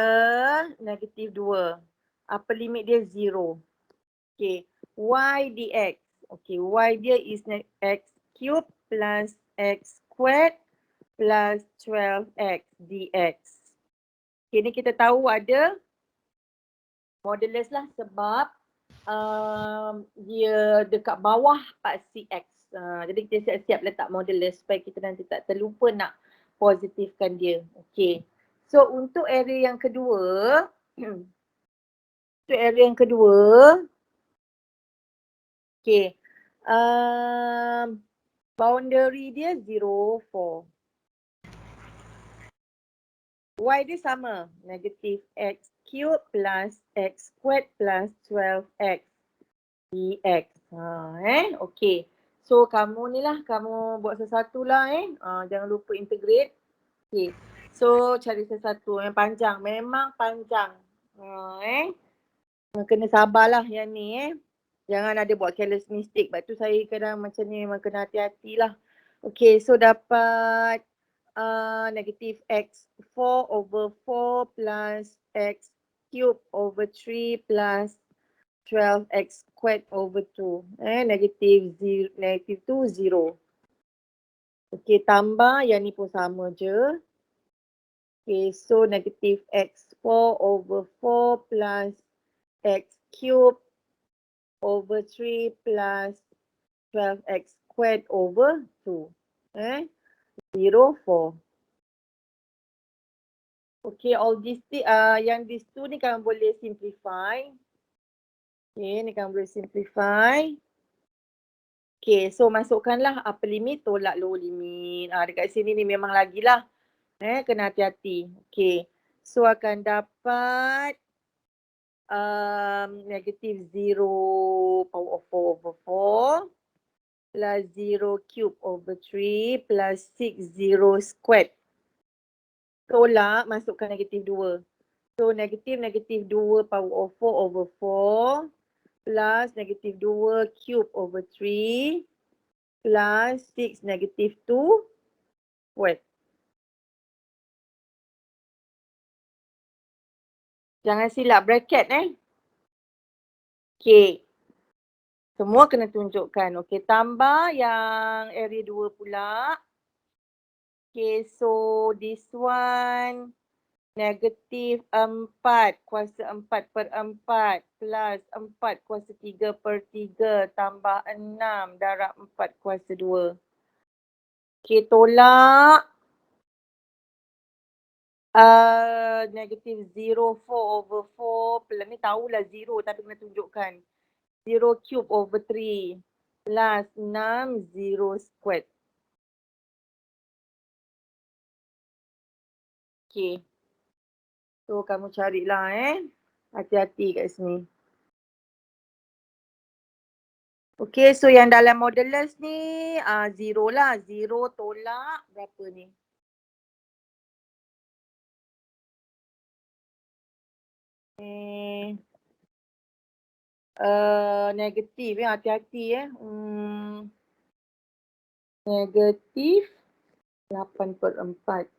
negatif 2. Upper limit dia 0. Okay, Y dx. Okay, Y dia is X cube plus X squared plus 12X dx. Okay, ni kita tahu ada modulus lah sebab dia dekat bawah paksi X. Jadi kita siap-siap letak modulus supaya kita nanti tak terlupa nak positifkan dia. Okay. So untuk area yang kedua, okay. Boundary dia 0, 4. Y dia sama. Negatif X cube plus X squared plus 12X dx. Okay. So kamu ni lah, kamu buat sesuatu lah jangan lupa integrate. Okay. So cari sesuatu yang panjang. Memang panjang. Kena sabarlah yang ni Jangan ada buat careless mistake. Sebab tu saya kadang macam ni memang kena hati-hati lah. Okay. So dapat negatif X 4 over 4 plus X cube over 3 plus 12X squared over 2. Negatif 2, 0. Okay, tambah yang ni pun sama je. Okay, so negatif X4 over 4 plus X cube over 3 plus 12X squared over 2. 0, 4. Okay, all these, yang these two ni kamu boleh simplify. Okay, ni kamu boleh simplify. Okay, so masukkanlah upper limit tolak lower limit. Dekat sini ni memang lagi lah. Kena hati-hati. Okay. So akan dapat negative 0 power of 4 over 4 plus 0 cube over 3 plus 6 0 squared. Tolak, masukkan negative 2. So negative 2 power of 4 over 4 plus negative 2 cube over 3 plus 6 negative 2 squared. Jangan silap bracket Okay. Semua kena tunjukkan. Okay, tambah yang area 2 pula. Okay, so this one negative 4 kuasa 4 per 4 plus 4 kuasa 3 per 3 tambah 6 darab 4 kuasa 2. Okay, tolak. Negative 0, 4 over 4. Ni tahulah 0 tapi kena tunjukkan. 0 cube over 3 plus 6 0 squared. Okay. So kamu carilah Hati-hati kat sini. Okay, so yang dalam modulus ni 0 lah. 0 tolak berapa ni? Negatif hati-hati negatif 8 per 4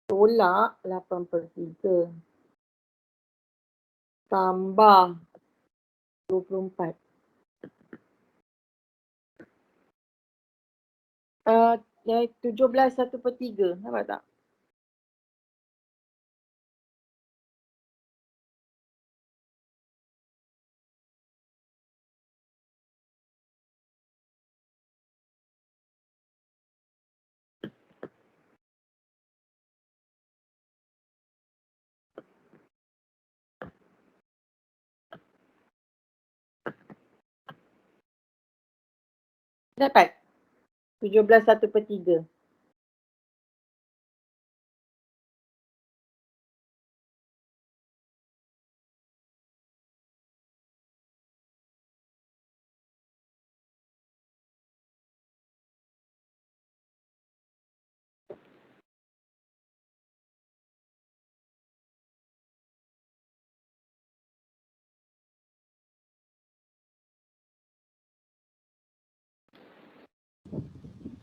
tolak 8 per 3 tambah 24. 17 1 per 3, nampak tak? Dapat? 17 1 per 3.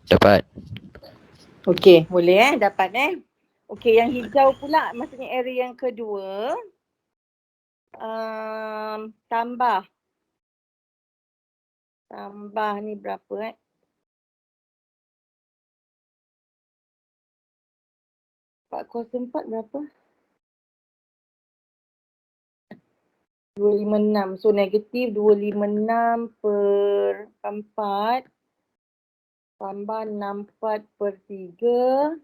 Dapat. Okey, boleh dapat Okey, yang hijau pula maksudnya area yang kedua. Tambah ni berapa 4 kuasa 4 berapa? 256. So negatif 256 per 4 tambah 64 per 3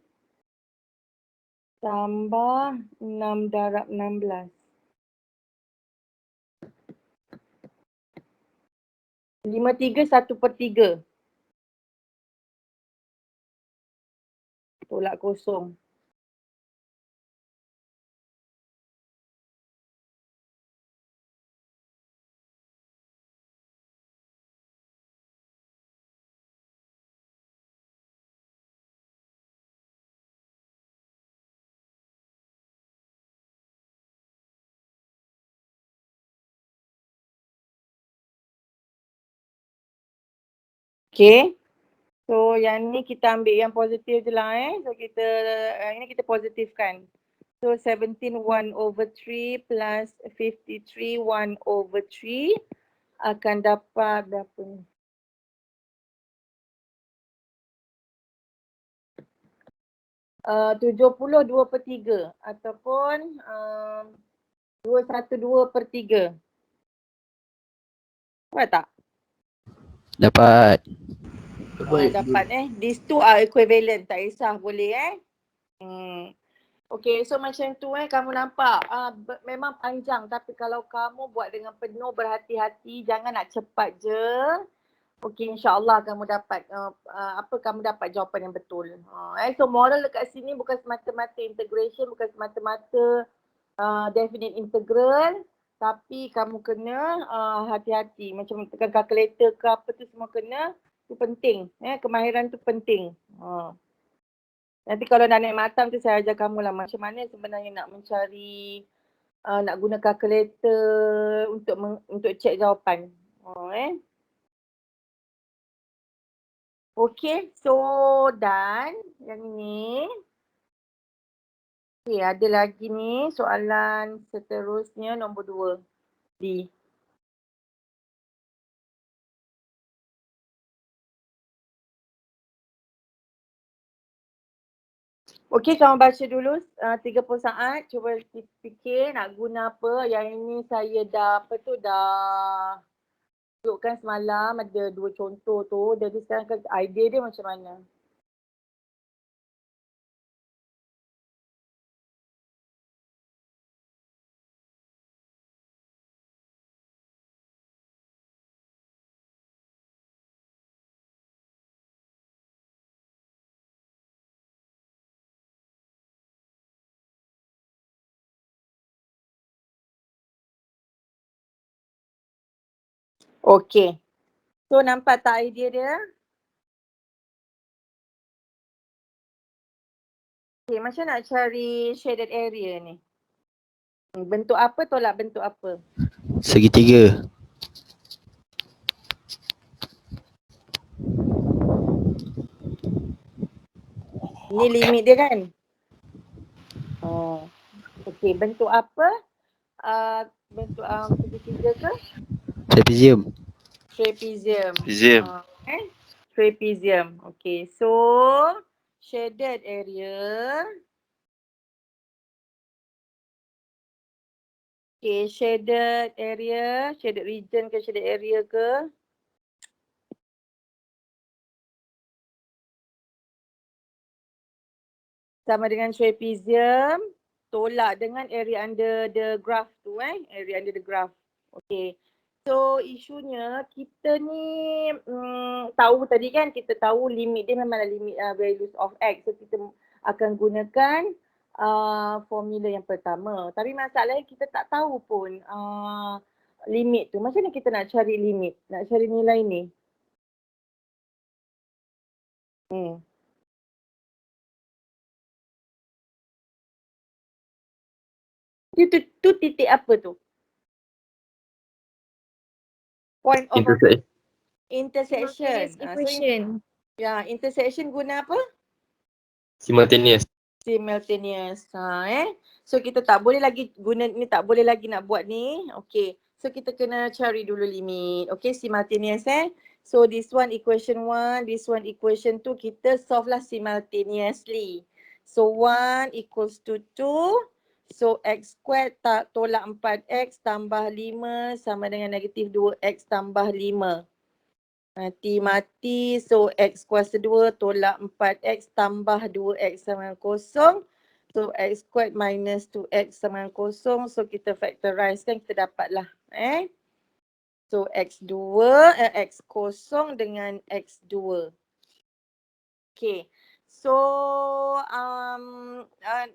tambah 6 darab 16. 53 1 per 3. Tolak kosong. Okay. So yang ni kita ambil yang positif je lah So kita, ini kita positifkan. So 17 1 over 3 plus 53 1 over 3 akan dapat berapa ni? 72 per 3 ataupun 212 per 3. Dapat tak? Dapat. Dapat These two are equivalent. Tak kisah boleh Okay, so macam tu kamu nampak memang panjang tapi kalau kamu buat dengan penuh berhati-hati, jangan nak cepat je. Okey, insyaAllah kamu dapat kamu dapat jawapan yang betul. So moral dekat sini bukan semata-mata integration, bukan semata-mata definite integral, tapi kamu kena hati-hati macam tekan calculator ke apa tu semua kena, tu penting. Kemahiran tu penting. Nanti kalau dah naik matam tu saya ajar kamu lah macam mana sebenarnya nak mencari nak guna calculator untuk check jawapan. Okay, so dan yang ini. Okay, ada lagi ni soalan seterusnya nombor 2. D. Okay, kamu baca dulu 30 saat. Cuba fikir nak guna apa. Yang ini saya dah tunjukkan semalam ada 2 contoh tu. Jadi sekarang idea dia macam mana. Okay. So nampak tak idea dia? Okay, macam nak cari shaded area ni? Bentuk apa tolak bentuk apa? Segitiga. Ni limit dia kan? Okay, bentuk apa? Bentuk segitiga ke? Trapezium. Trapezium. Trapezium. Trapezium. Okay, so shaded area. Okay, shaded area, shaded region ke shaded area ke? Sama dengan trapezium, tolak dengan area under the graph tu area under the graph. Okay. So isunya kita ni tahu tadi kan, kita tahu limit dia memanglah limit values of x. So kita akan gunakan formula yang pertama. Tapi masalahnya kita tak tahu pun limit tu. Macam mana kita nak cari limit? Nak cari nilai ni? Tu titik apa tu? Point of intersection. Equation. Intersection guna apa? Simultaneous. Simultaneous. So kita tak boleh lagi guna ni, tak boleh lagi nak buat ni. Okay. So kita kena cari dulu limit. Okay, simultaneous So this one equation 1, this one equation 2, kita solve lah simultaneously. So 1 equals to 2. So x squared tolak 4x tambah 5 sama dengan negatif 2x tambah 5. Mati-mati. So x kuasa 2 tolak 4x tambah 2x sama dengan 0. So x squared minus 2x sama dengan 0. So kita factorize kan, kita dapatlah. So x2, x0 dengan x2. Okay. So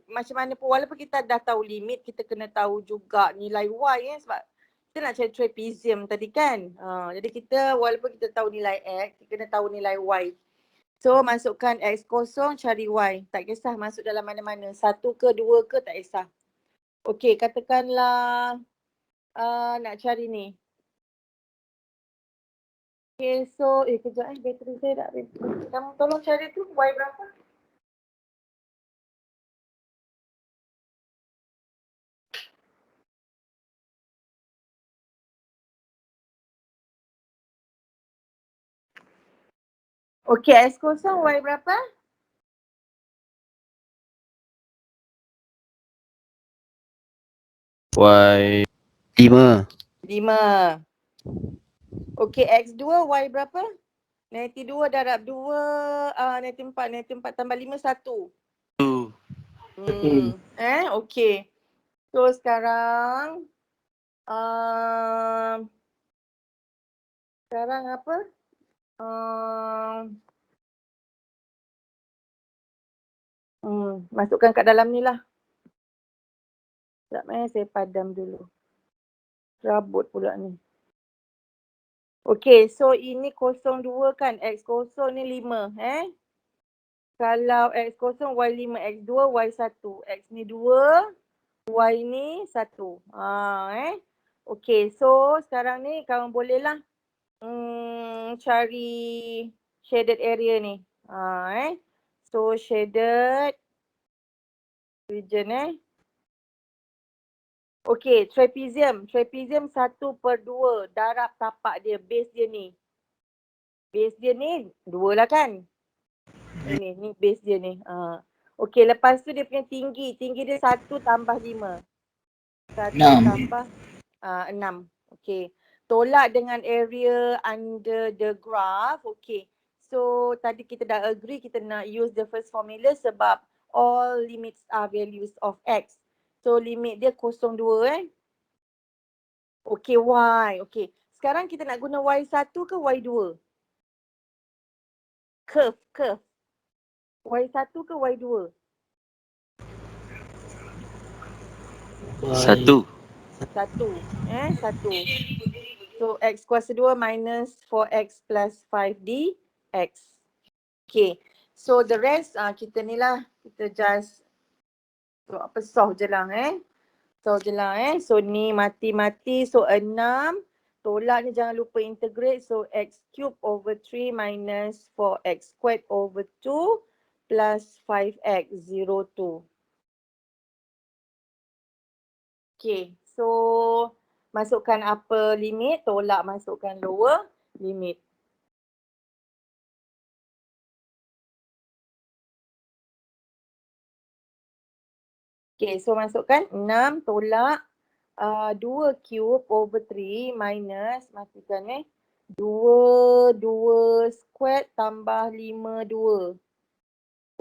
macam mana pun walaupun kita dah tahu limit, kita kena tahu juga nilai y sebab kita nak cari trapezium tadi kan. Jadi kita walaupun kita tahu nilai x, kita kena tahu nilai y. So masukkan x0, cari y. Tak kisah masuk dalam mana-mana. 1 ke 2 ke tak kisah. Okay, katakanlah nak cari ni. Okay, so kejap bateri saya tak habis. Kamu tolong cari tu y berapa? Okay, x0 y berapa? Y 5. 5. Okay, x2 y berapa? Negatif 2 darab 2, negatif 4. Negatif 4 tambah 5, 1. Okay. So sekarang sekarang apa? Masukkan kat dalam ni lah. Sekejap saya padam dulu. Rabut pula ni. Okay, so ini 02 kan. X0 ni 5 Kalau X0 Y5, X2 Y1. X ni 2, Y ni 1. Okay, so sekarang ni kamu bolehlah cari shaded area ni. So shaded region Okay, trapezium. Trapezium 1/2. Darab tapak dia, base dia ni. Base dia ni 2 lah kan? Ni base dia ni. Okay, lepas tu dia punya tinggi. Tinggi dia 1 tambah 5. 1 tambah 6. Okay. Tolak dengan area under the graph. Okay. So tadi kita dah agree kita nak use the first formula sebab all limits are values of x. So limit dia 0,2 Okay, y. Okay. Sekarang kita nak guna y1 ke y2? Curve. Y1 ke y2? Satu. 1. 1. So x kuasa 2 minus 4x plus 5 dx. Okay. So the rest kita ni lah. Kita just solve je lah Solve je lah So ni mati-mati. So 6. Tolak ni jangan lupa integrate. So x cube over 3 minus 4x squared over 2 plus 5x 0 2. Okay. So masukkan upper limit. Tolak masukkan lower limit. Okay, so masukkan 6 tolak 2 cube over 3 minus, matikan 2 squared tambah 5 2.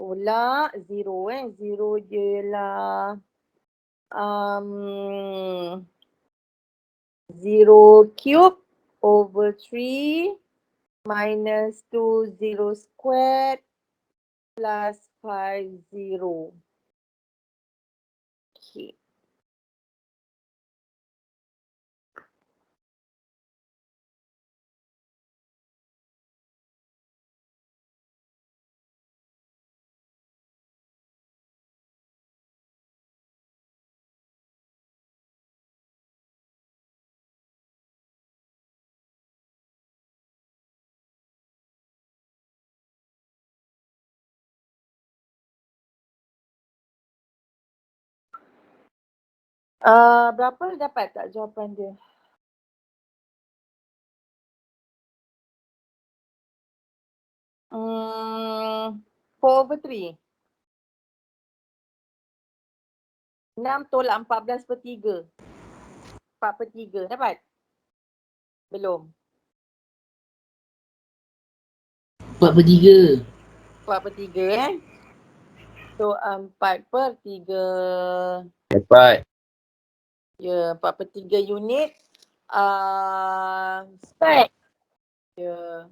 Tolak 0 0 je lah 0 cube over 3 minus 2 0 squared plus 5 0. Okay. Berapa dapat tak jawapan dia? Hmm, 4/3. 6 tolak 14/3. 4/3 dapat? Belum. 4/3. 4/3 So 4/3. Dapat. Ya, 4/3 unit. Spek. Ya.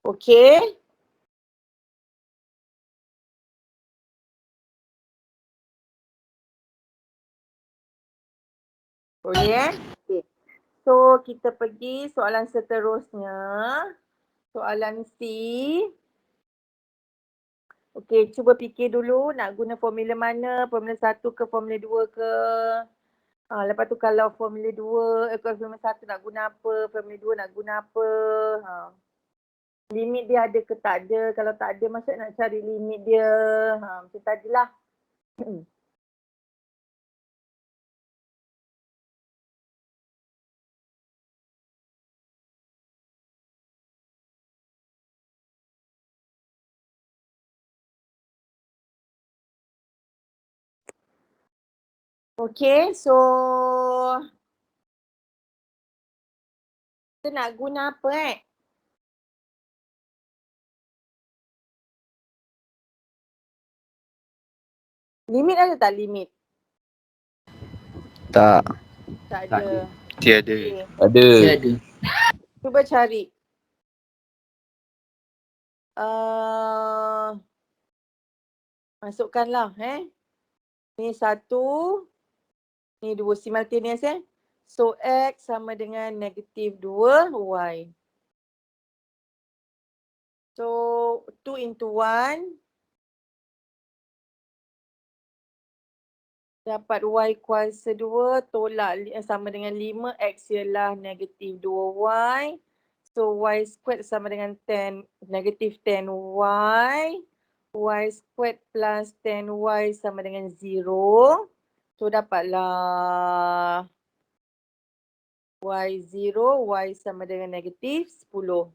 Okay. Boleh Okay. So kita pergi soalan seterusnya. Soalan C. Okay, cuba fikir dulu nak guna formula mana, formula 1 ke formula 2 ke. Lepas tu kalau formula 2, kalau formula 1 nak guna apa, formula 2 nak guna apa. Limit dia ada ke tak ada, kalau tak ada maksud nak cari limit dia. Macam tadilah. Okay, so kita nak guna apa Limit ada tak limit? Tak. Tak Tak ada. Tiada. Okay. Ada. Tiada. Cuba cari. Masukkanlah Ni 1, ni 2 simultaneous So X sama dengan negatif 2Y. So 2 into 1 dapat Y kuasa 2 tolak sama dengan 5. X ialah negatif 2Y. So Y squared sama dengan 10, negatif 10Y. Y squared plus 10Y sama dengan 0. So dapatlah Y0, Y sama dengan negatif 10.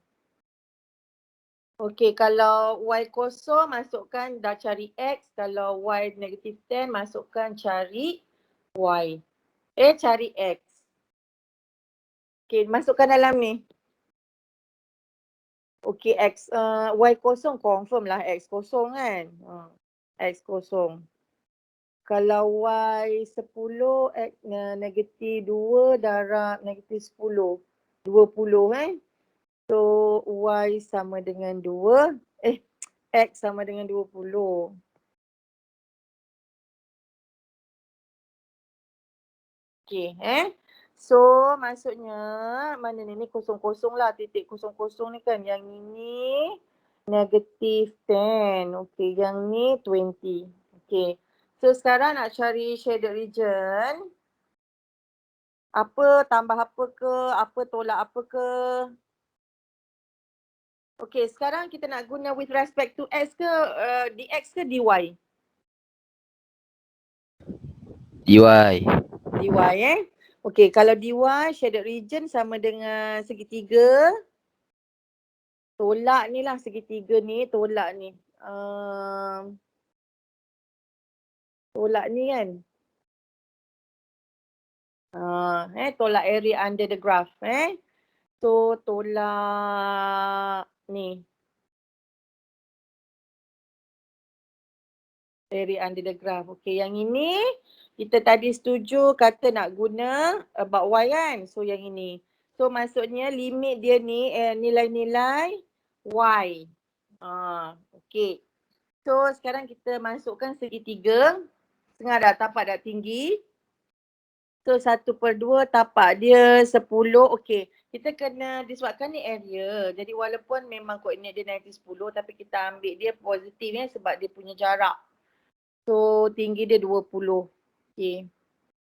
Okey, kalau Y kosong masukkan dah cari X. Kalau Y negatif 10 masukkan cari Y. Cari X. Okey, masukkan dalam ni. Okey, X, Y kosong confirm lah X kosong kan. X kosong. Kalau Y 10, X negatif 2 darab negatif 10. 20 So Y sama dengan 2. X sama dengan 20. Okey, So maksudnya mana ni kosong-kosong lah, titik kosong-kosong ni kan. Yang ini negatif 10. Okey, yang ni 20. Okey. So sekarang nak cari shaded region. Apa tambah apa ke, apa tolak apa ke. Okey, sekarang kita nak guna with respect to X ke dx ke dy? DY. Dy Okey, kalau dy shaded region sama dengan segitiga. Tolak ni lah segitiga ni, tolak ni. Tolak ni kan. Tolak area under the graph. So tolak ni. Area under the graph. Okey, yang ini kita tadi setuju kata nak guna about Y kan. So yang ini. So maksudnya limit dia ni nilai-nilai Y. Okey. So sekarang kita masukkan segitiga. Tengah dah tapak dah tinggi. So 1/2 tapak dia 10. Okey. Kita kena disebabkan ni area. Jadi walaupun memang koordinat dia negatif 10 tapi kita ambil dia positif sebab dia punya jarak. So tinggi dia 20. Okey.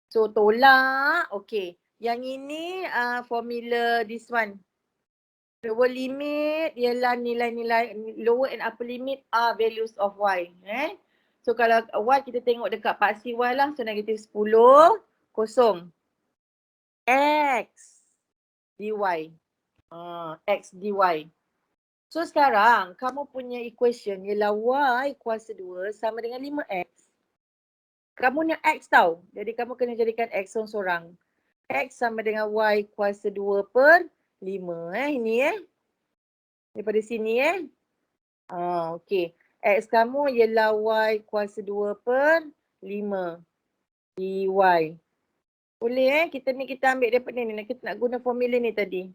So tolak. Okey. Yang ini formula this one. Lower limit ialah nilai-nilai lower and upper limit are values of Y. So kalau Y kita tengok dekat paksi Y lah. So negatif 10 kosong. X dy. X dy. So sekarang kamu punya equation ialah Y kuasa 2 sama dengan 5X. Kamu nak X tau. Jadi kamu kena jadikan X seorang-seorang. X sama dengan Y kuasa 2/5. Ini daripada sini okey. X kamu ialah Y kuasa 2/5 dy. Boleh kita ambil daripada ni. Kita nak guna formula ni tadi.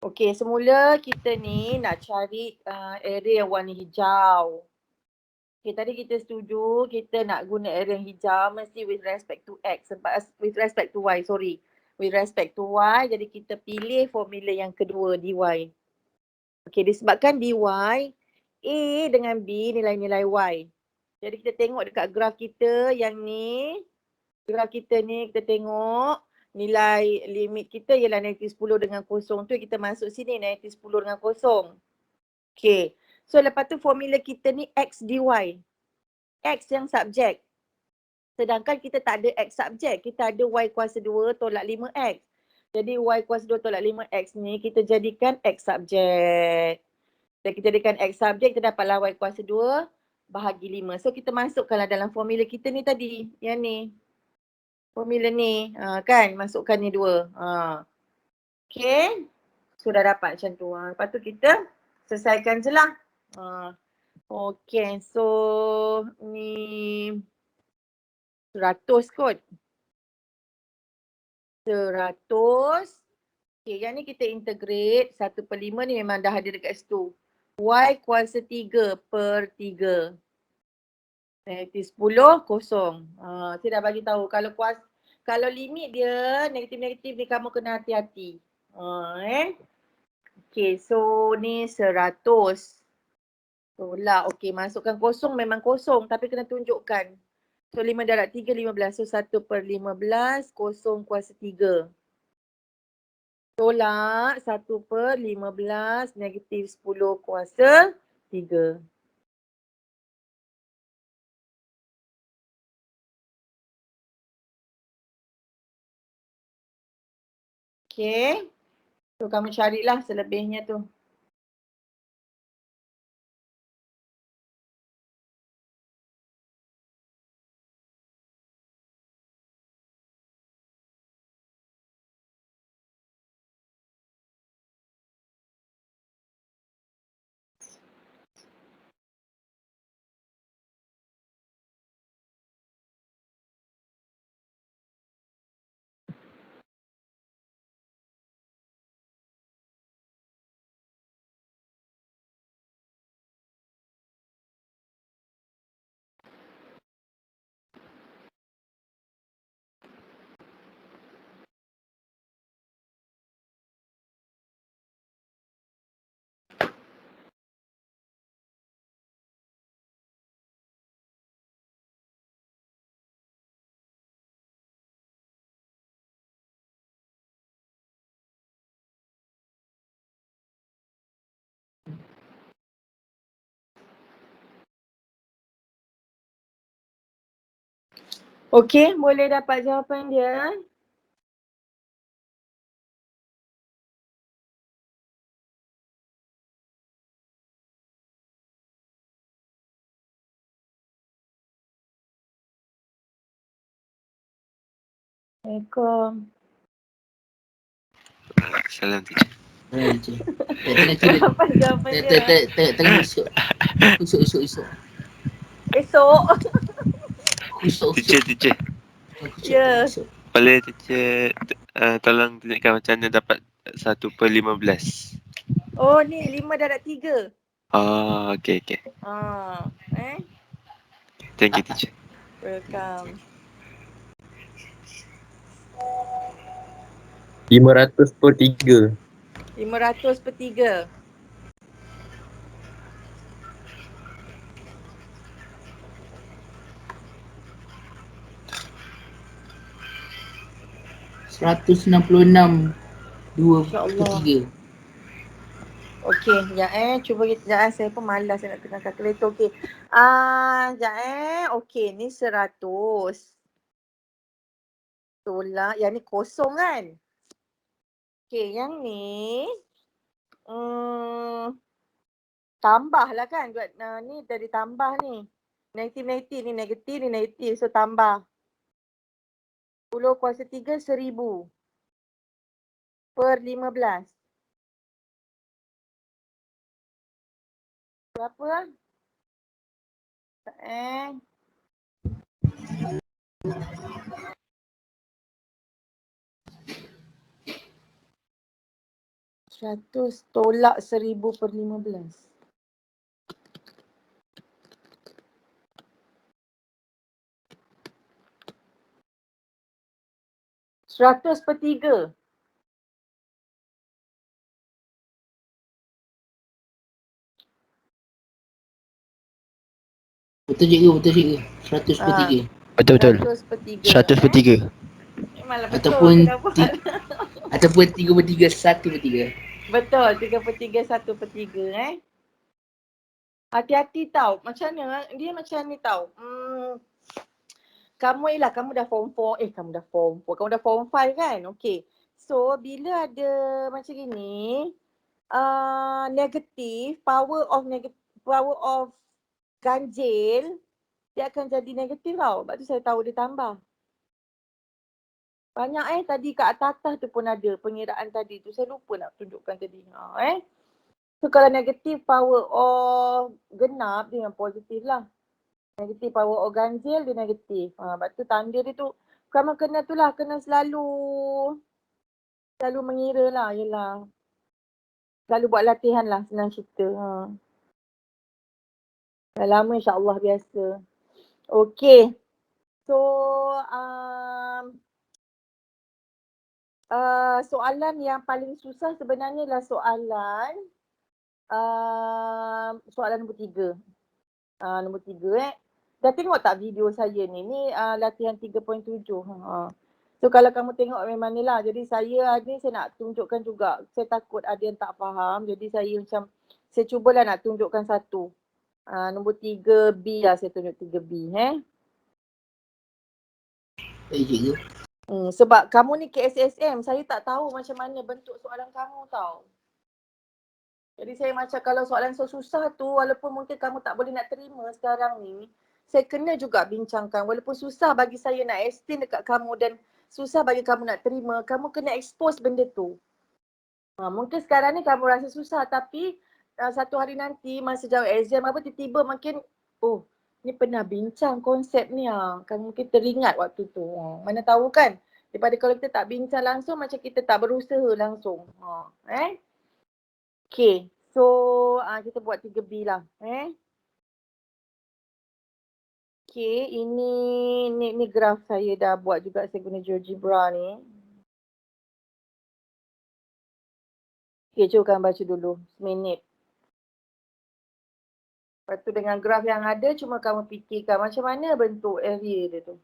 Okey, semula kita ni nak cari area yang warna hijau. Okay, tadi kita setuju kita nak guna area yang hijau mesti with respect to X sebab with respect to Y, sorry. With respect to Y, jadi kita pilih formula yang kedua dy. Okay, disebabkan dy A dengan B nilai-nilai Y. Jadi kita tengok dekat graf kita yang ni. Graf kita ni kita tengok nilai limit kita ialah negatif 10 dengan kosong tu kita masuk sini negatif 10 dengan kosong. Okay. So lepas tu formula kita ni X dy. X yang subjek. Sedangkan kita tak ada X subjek. Kita ada Y kuasa 2 tolak 5X. Jadi Y kuasa 2 tolak 5X ni kita jadikan X subjek. Dan kita jadikan X subjek kita dapatlah Y kuasa 2 bahagi 5. So kita masukkanlah dalam formula kita ni tadi. Yang ni. Formula ni. Kan masukkan ni 2. Okay. Sudah dapat macam tu. Lepas tu kita selesaikan je lah. Okay, so ni 100 kot. 100. Okay, yang ni kita integrate 1/5 ni memang dah ada dekat situ. Y kuasa 3 per 3. Negatif 10, kosong. Saya dah bagi tahu kalau limit dia negatif-negatif ni kamu kena hati-hati. Okay, so ni 100. Tolak. Okay, masukkan kosong memang kosong tapi kena tunjukkan. So 5 darab 3, 15. So 1/15, kosong kuasa 3. Tolak 1/15, negatif 10 kuasa 3. Okay. So kamu carilah selebihnya tu. Okay, boleh dapat jawapan dia. Assalamualaikum. Salam teacher. Cik. Tak Dapat jawapan dia. tengah masuk. Usuk. Esok. Teacher. Ya. Boleh teacher tolong tunjukkan macam mana dapat 1/15. Oh ni 5 darab 3. Oh, okay. Thank you teacher. Welcome. 500/3. 500/3. RM166 InsyaAllah. 2/3. Okey, sekejap cuba kita saya pun malas nak tengah kalkulator. Okey. Sekejap Okey, ni 100. Tolak, yang ni kosong kan? Okey, yang ni tambah lah kan. Ni dari tambah ni. Negatif, ni negatif. So tambah. 10 kuasa 3, 1000. Per 15. Berapa? 100 tolak 1000/15. 100/3. Betul cikgu. 100/3. Betul. 100/3. 100/3. Malah betul. Ataupun Kenapa? Ataupun 3/3, 1/3. Betul, 3/3, 1/3 Hati-hati tau. Macam mana? Dia macam ni tau. Kamu dah form 4. Kamu dah form 5 kan? Okay. So, bila ada macam gini, negatif, power of ganjil, dia akan jadi negatif tau. Sebab tu saya tahu dia tambah. Banyak tadi kat atas tu pun ada pengiraan tadi tu. Saya lupa nak tunjukkan tadi. So So kalau negatif power of genap dia yang positif lah. Negatif power of ganjil dia negatif. Lepas tu tanda dia tu kamu kena tu lah, kena selalu mengira lah, yelah. Selalu buat latihan lah, senang cerita. Dah lama insyaAllah biasa. Okay. So, soalan yang paling susah sebenarnya adalah soalan nombor 3. Nombor 3 Dah tengok tak video saya ni? Ni latihan 3.7. So kalau kamu tengok memang ni lah. Jadi saya nak tunjukkan juga. Saya takut ada yang tak faham. Jadi saya cubalah nak tunjukkan satu. Nombor 3B lah, saya tunjuk 3B. Cikgu. Sebab kamu ni KSSM, saya tak tahu macam mana bentuk soalan kamu tau. Jadi saya macam kalau soalan susah tu, walaupun mungkin kamu tak boleh nak terima sekarang ni, saya kena juga bincangkan. Walaupun susah bagi saya nak explain dekat kamu dan susah bagi kamu nak terima, kamu kena expose benda tu. Mungkin sekarang ni kamu rasa susah, tapi satu hari nanti masa jawab exam apa tiba-tiba mungkin, oh ni pernah bincang konsep ni kamu mungkin teringat waktu tu. Mana tahu kan, daripada kalau kita tak bincang langsung macam kita tak berusaha langsung. Okay, so kita buat 3B lah. Okay, ini graf saya dah buat juga, saya guna GeoGebra ni. Okay, cuba kamu baca dulu, seminit. Lepas tu dengan graf yang ada, cuma kamu fikirkan macam mana bentuk area dia tu.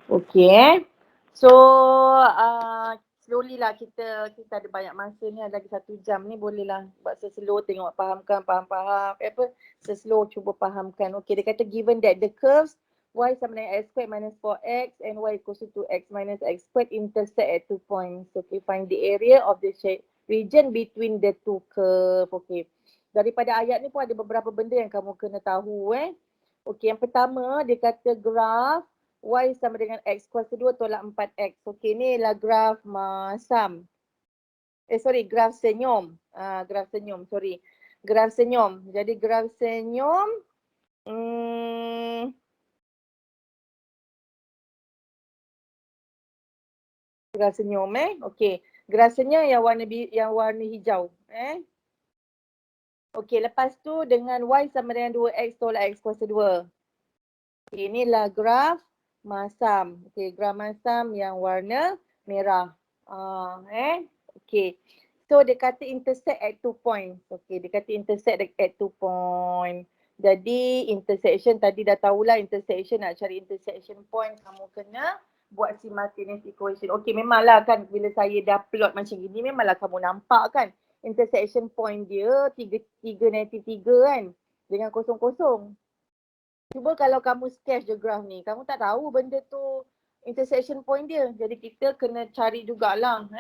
Okay. So slowly lah kita ada banyak masa ni, ada lagi 1 jam ni, bolehlah buat slow, tengok faham, slow cuba fahamkan. Okay, dia kata given that the curves y sama dengan x squared minus 4x and y equals to 2x minus x squared intersect at 2 points. Okay, find the area of the region between the two curve. Okay, daripada ayat ni pun ada beberapa benda yang kamu kena tahu. Okay, yang pertama dia kata graph y sama dengan x kuasa 2 tolak 4x. Okey, ni lah graf masam. Graf senyum. Graf senyum, Graf senyum. Jadi graf senyum graf senyum Okey. Graf senyum yang warna hijau. Okey, lepas tu dengan y sama dengan 2x tolak x kuasa 2. Okay, inilah graf masam. Okey, graf masam yang warna merah. Okey. So dia kata intersect at 2 points. Okey, dia kata intersect at 2 points. Jadi intersection tadi dah tahulah, intersection nak cari intersection point kamu kena buat simultaneous equation. Okey, memanglah kan bila saya dah plot macam gini memanglah kamu nampak kan intersection point dia 3 negatif 3 kan dengan kosong-kosong. Cuba kalau kamu sketch je graf ni, kamu tak tahu benda tu intersection point dia. Jadi kita kena cari jugalah.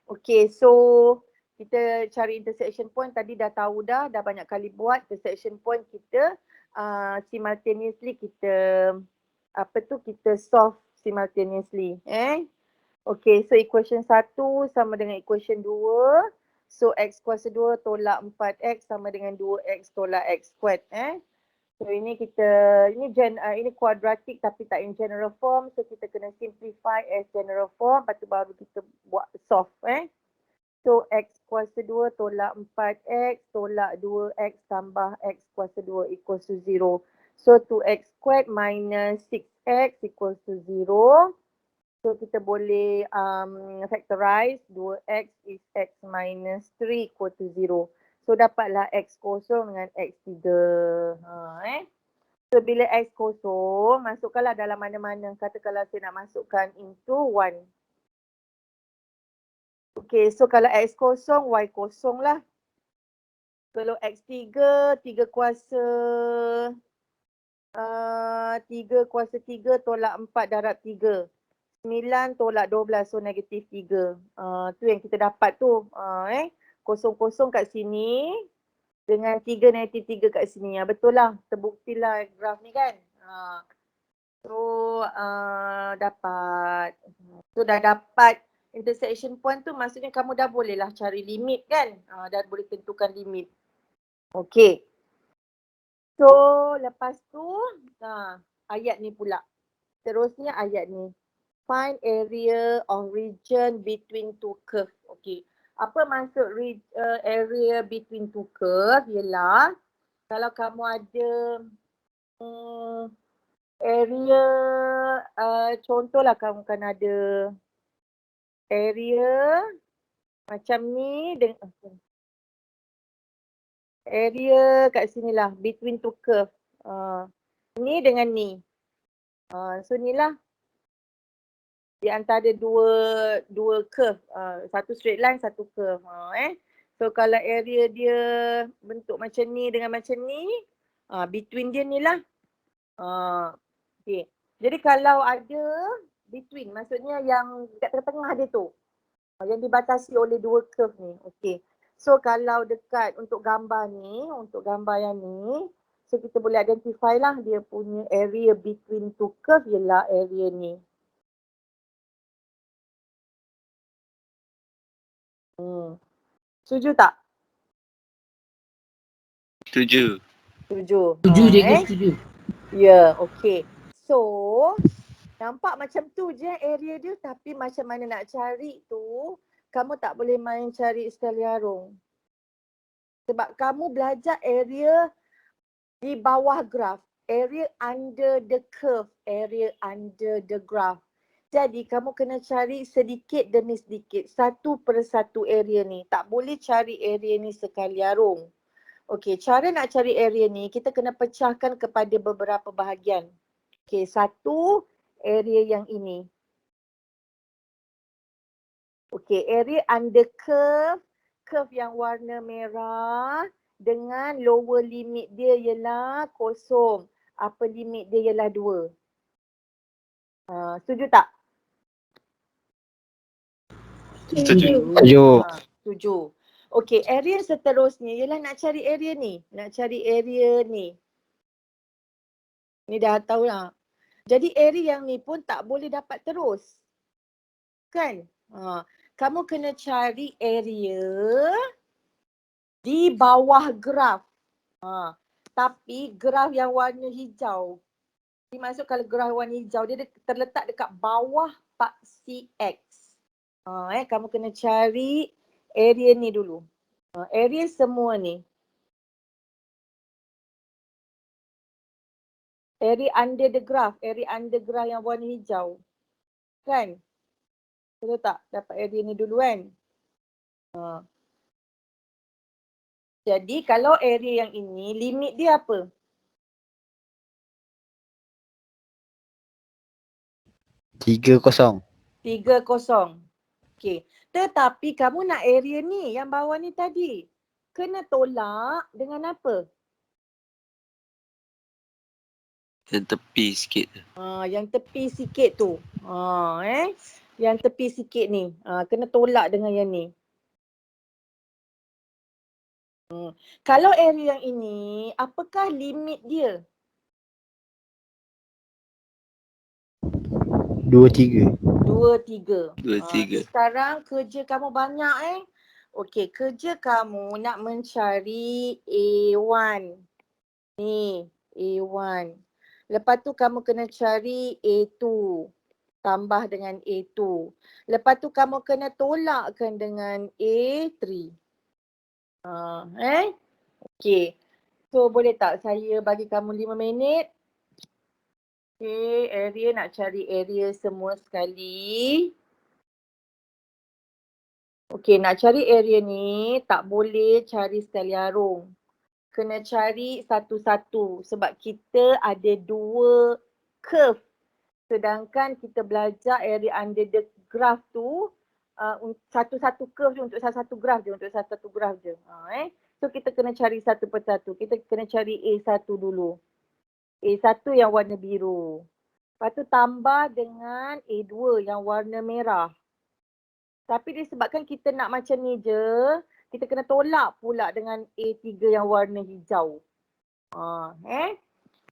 Okay, so kita cari intersection point, tadi dah tahu dah banyak kali buat intersection point kita simultaneously kita solve simultaneously. Okay, so equation 1 sama dengan equation 2. So x kuasa 2 tolak 4x sama dengan 2x tolak x squared. So ini ini quadratic tapi tak in general form. So kita kena simplify as general form. Lepas tu baru kita buat solve. So x kuasa 2 tolak 4x tolak 2x tambah x kuasa 2 equals to 0. So 2x squared minus 6x equals to 0. So kita boleh factorize 2x is x minus 3 equal to 0. So dapatlah x kosong dengan x 3. So bila x kosong, masukkanlah dalam mana-mana. Katakanlah saya nak masukkan into 1. Okay, so kalau X kosong, Y kosong lah. Kalau X3, 3 kuasa 3 tolak 4 darab 3. 9 tolak 12, so negatif 3. Tu yang kita dapat tu. Kosong-kosong kat sini dengan 3 negatif 3 kat sini. Betul lah, terbuktilah graf ni kan. So dapat. So dah dapat intersection point tu, maksudnya kamu dah boleh lah cari limit kan. Dah boleh tentukan limit. Okay. So lepas tu ayat ni pula. Terusnya ayat ni. Find area of region between two curve. Okay. Apa maksud area between two curve? Ialah kalau kamu ada area, contohlah kamu kan ada area macam ni dengan area kat sini lah, between two curve. Ni dengan ni. So ni lah di antara dua curve. Satu straight line, satu curve. So kalau area dia bentuk macam ni dengan macam ni, between dia ni lah. Okay. Jadi kalau ada between, maksudnya yang dekat tengah-tengah dia tu, yang dibatasi oleh dua curve ni. Okay. So kalau dekat untuk gambar ni, untuk gambar yang ni, so kita boleh identify lah dia punya area between two curve ialah area ni. Setuju tak? Setuju. Setuju. Setuju cikgu, setuju. Ya, okay. So, nampak macam tu je area dia, tapi macam mana nak cari tu, kamu tak boleh main cari sekali arung. Sebab kamu belajar area di bawah graf, area under the curve, area under the graph. Jadi kamu kena cari sedikit demi sedikit, satu persatu area ni. Tak boleh cari area ni sekali arung. Okey, cara nak cari area ni, kita kena pecahkan kepada beberapa bahagian. Okey, satu area yang ini. Okey, area under curve, curve yang warna merah dengan lower limit dia ialah kosong. Upper limit dia ialah 2. Setuju tak? Setuju. Setuju. Setuju. Okey, area seterusnya ialah nak cari area ni. Nak cari area ni. Ni dah tahu lah. Jadi area yang ni pun tak boleh dapat terus. Kan? Kamu kena cari area di bawah graf. Tapi graf yang warna hijau. Ini maksud kalau graf warna hijau dia terletak dekat bawah paksi X. Kamu kena cari area ni dulu. Area semua ni. Area under the graph. Area under graph yang warna hijau. Kan? Betul tak? Dapat area ni dulu kan? Jadi kalau area yang ini, limit dia apa? Tiga kosong. 3, 0. Okey. Tetapi kamu nak area ni, yang bawah ni tadi. Kena tolak dengan apa? Yang tepi sikit. Yang tepi sikit tu. Yang tepi sikit ni. Kena tolak dengan yang ni. Kalau area yang ini, apakah limit dia? 2, 3. 2, 3. 2, 3. Sekarang kerja kamu banyak Okey, kerja kamu nak mencari A1. Ni, A1. Lepas tu kamu kena cari A2. Tambah dengan A2. Lepas tu kamu kena tolakkan dengan A3. Okey. So boleh tak saya bagi kamu 5 minit? Okey, area nak cari area semua sekali. Okey, nak cari area ni tak boleh cari sekali arung. Kena cari satu-satu sebab kita ada 2 curve. Sedangkan kita belajar area under the graph tu satu-satu curve je untuk satu-satu graf je, untuk satu-satu graf je. So kita kena cari satu persatu. Kita kena cari A1 dulu. A1 yang warna biru. Lepas tu tambah dengan A2 yang warna merah. Tapi disebabkan kita nak macam ni je, kita kena tolak pula dengan A3 yang warna hijau.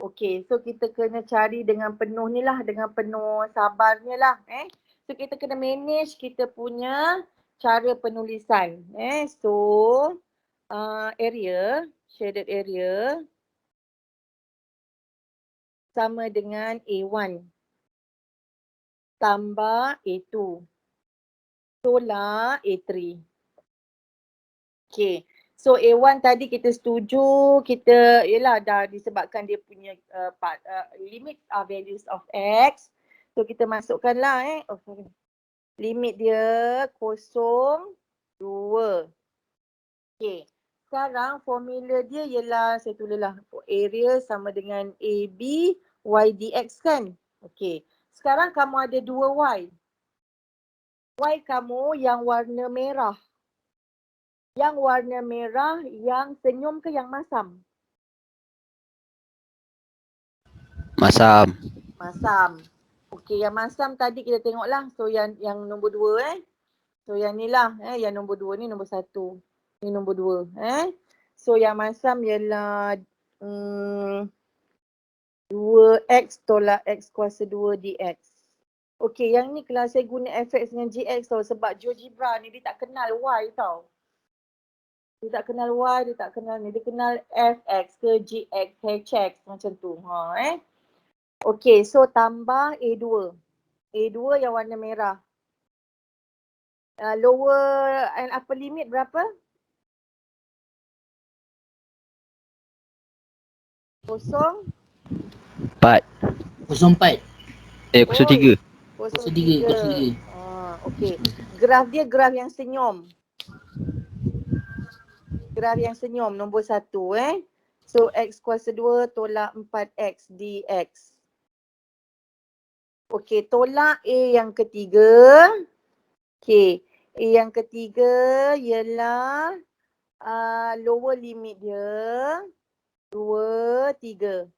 Okey, so kita kena cari dengan penuh ni lah, dengan penuh sabarnya lah. So kita kena manage kita punya cara penulisan. So area, shaded area sama dengan A1 tambah A2 tolak A3. Okay. So A1 tadi kita setuju, kita yelah dah disebabkan dia punya limit values of X. So kita masukkan lah limit dia 0, 2. Okay. Sekarang formula dia ialah, saya tulislah area sama dengan AB Y dx kan. Okay. Sekarang kamu ada 2Y. Y kamu yang warna merah. Yang warna merah yang senyum ke yang masam? Masam. Masam. Okey, yang masam tadi kita tengoklah. So yang nombor 2 So yang ni lah yang nombor 2 ni nombor 1. Ni nombor 2 So yang masam ialah 2x tolak x kuasa 2 dx. Okey, yang ni kalau saya guna fx dengan gx tau, sebab GeoGebra ni dia tak kenal y tau. Dia tak kenal Y, dia tak kenal ni. Dia kenal Fx ke Gx, Hx macam tu. Okay, so tambah A2. A2 yang warna merah. Lower and upper limit berapa? 0? 4. 04. 03. 03. Okay. Graf dia graf yang senyum. Graf yang senyum nombor 1 So x kuasa 2 tolak 4x dx. Okey, tolak A yang ketiga. Okey, A yang ketiga ialah lower limit dia 2, 3.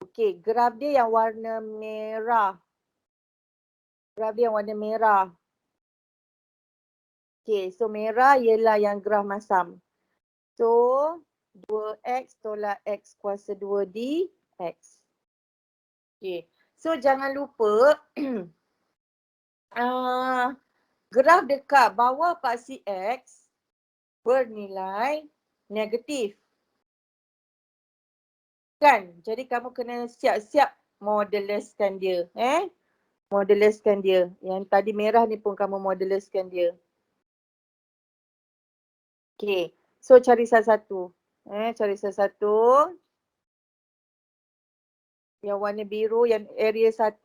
Okey, graf dia yang warna merah. Graf dia yang warna merah. Okay, so merah ialah yang graf masam. So 2x tolak x kuasa 2 dx. Okay, so jangan lupa graf dekat bawah paksi x bernilai negatif. Kan? Jadi kamu kena siap-siap moduluskan dia. Moduluskan dia. Yang tadi merah ni pun kamu moduluskan dia. Okay, so cari salah satu. Cari salah satu. Yang warna biru, yang area 1.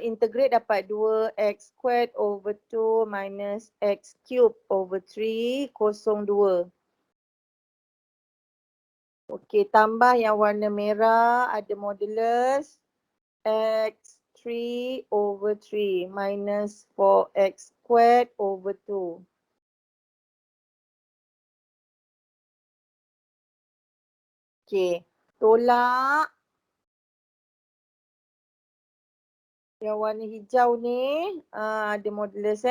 Integrate dapat 2x squared over 2 minus x cube over 3 kosong 2. Okay, tambah yang warna merah ada modulus x 3 over 3 minus 4x squared over 2. Okay, tolak yang warna hijau ni ada modulus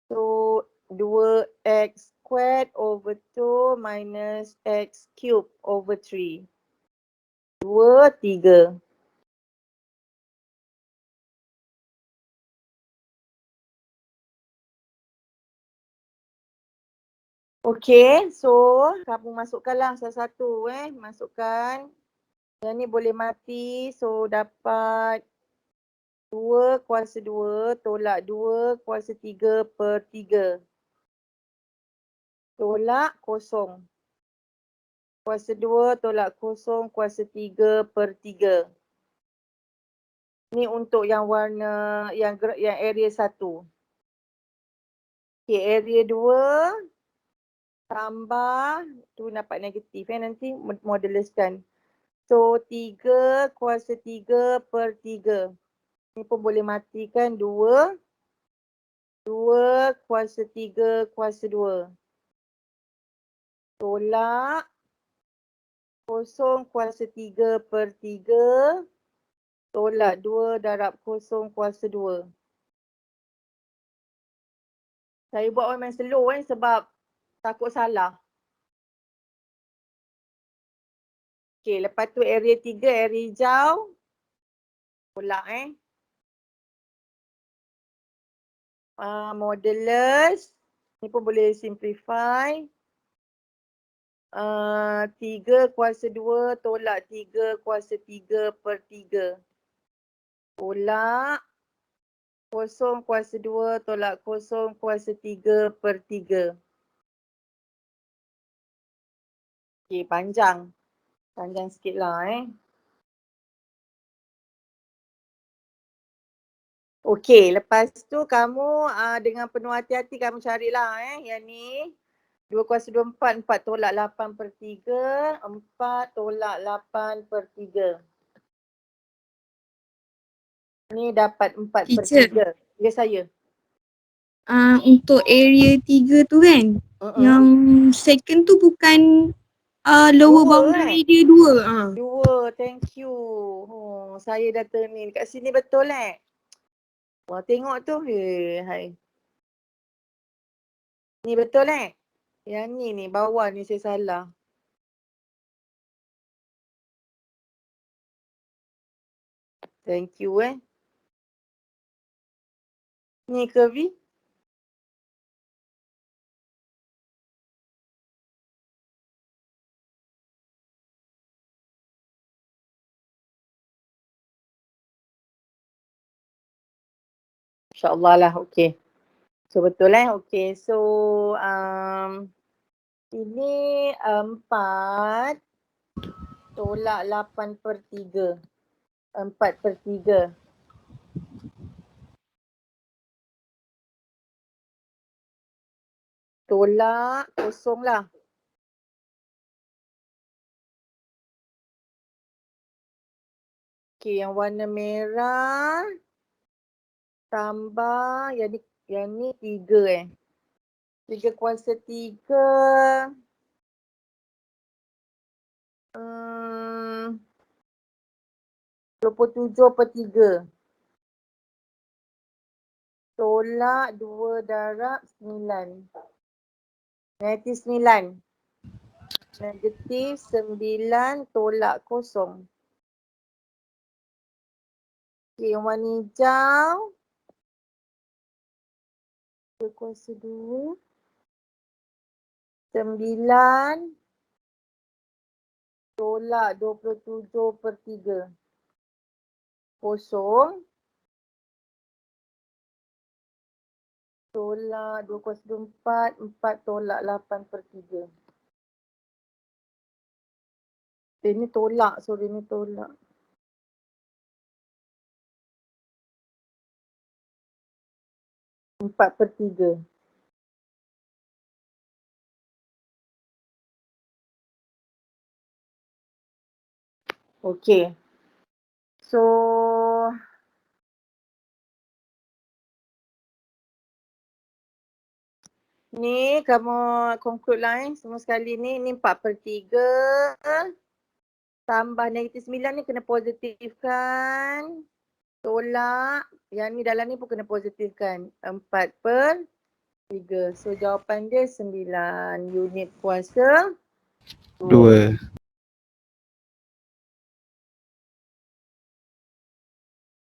So 2x squared over 2 minus x cube over 3. 2, 3. Okay, so kamu masukkanlah salah satu masukkan. Yang ni boleh mati, so dapat 2 kuasa 2 tolak 2 kuasa 3 per 3. Tolak kosong. Kuasa 2 tolak kosong kuasa 3 per 3. Ni untuk yang warna, yang area 1. Okay, area 2 tambah, tu dapat negatif nanti moduluskan. So 3 kuasa 3 per 3. Ni pun boleh matikan 2 2 kuasa 3 kuasa 2. Tolak 0 kuasa 3 per 3. Tolak 2 darab 0 kuasa 2. Saya buat memang slow sebab takut salah. Okey, lepas tu area 3, area hijau. Tolak modulus. Ni pun boleh simplify. 3 kuasa 2 tolak 3 kuasa 3 per 3. Tolak 0 kuasa 2 tolak 0 kuasa 3 per 3. Okey, panjang. Panjang sikit lah Okey, lepas tu kamu dengan penuh hati-hati kamu carilah yang ni. 2 kuasa 2, 4. 4 tolak 8 per 3. 4 tolak 8 per 3. Ni dapat 4 per Teacher. 3. Ya saya. Untuk area 3 tu kan, yang second tu bukan lower Dua, boundary dia 2. 2, thank you. Saya dah turn ni. Kat sini betul Wah, tengok tu. Hai. Ni betul Yang ni bawah ni saya salah. Thank you Ni ke V? InsyaAllah lah, okey. So betul okey. So ini 4 tolak 8 per 3. 4 per 3. Tolak 0 lah. Okey, yang warna merah tambah yang ni 3 3 kuasa 3. 27 per 3. Tolak 2 darab 9. Negatif 9. Negatif 9 tolak 0. Okey, yang warna hijau. 2 kuasa 2. 9 tolak 27 per 3. 0 tolak 2 kuasa 2, 4. 4 tolak 8 per 3. Ini tolak, sorry ni tolak. Empat per 3. Okey. So ni kamu conclude lah semua sekali ni. Ni 4 per 3. Tambah negatif 9 ni kena positifkan. Tolak. Yang ni dalam ni pun kena positifkan. 4 per 3. So jawapan dia 9 unit kuasa 2.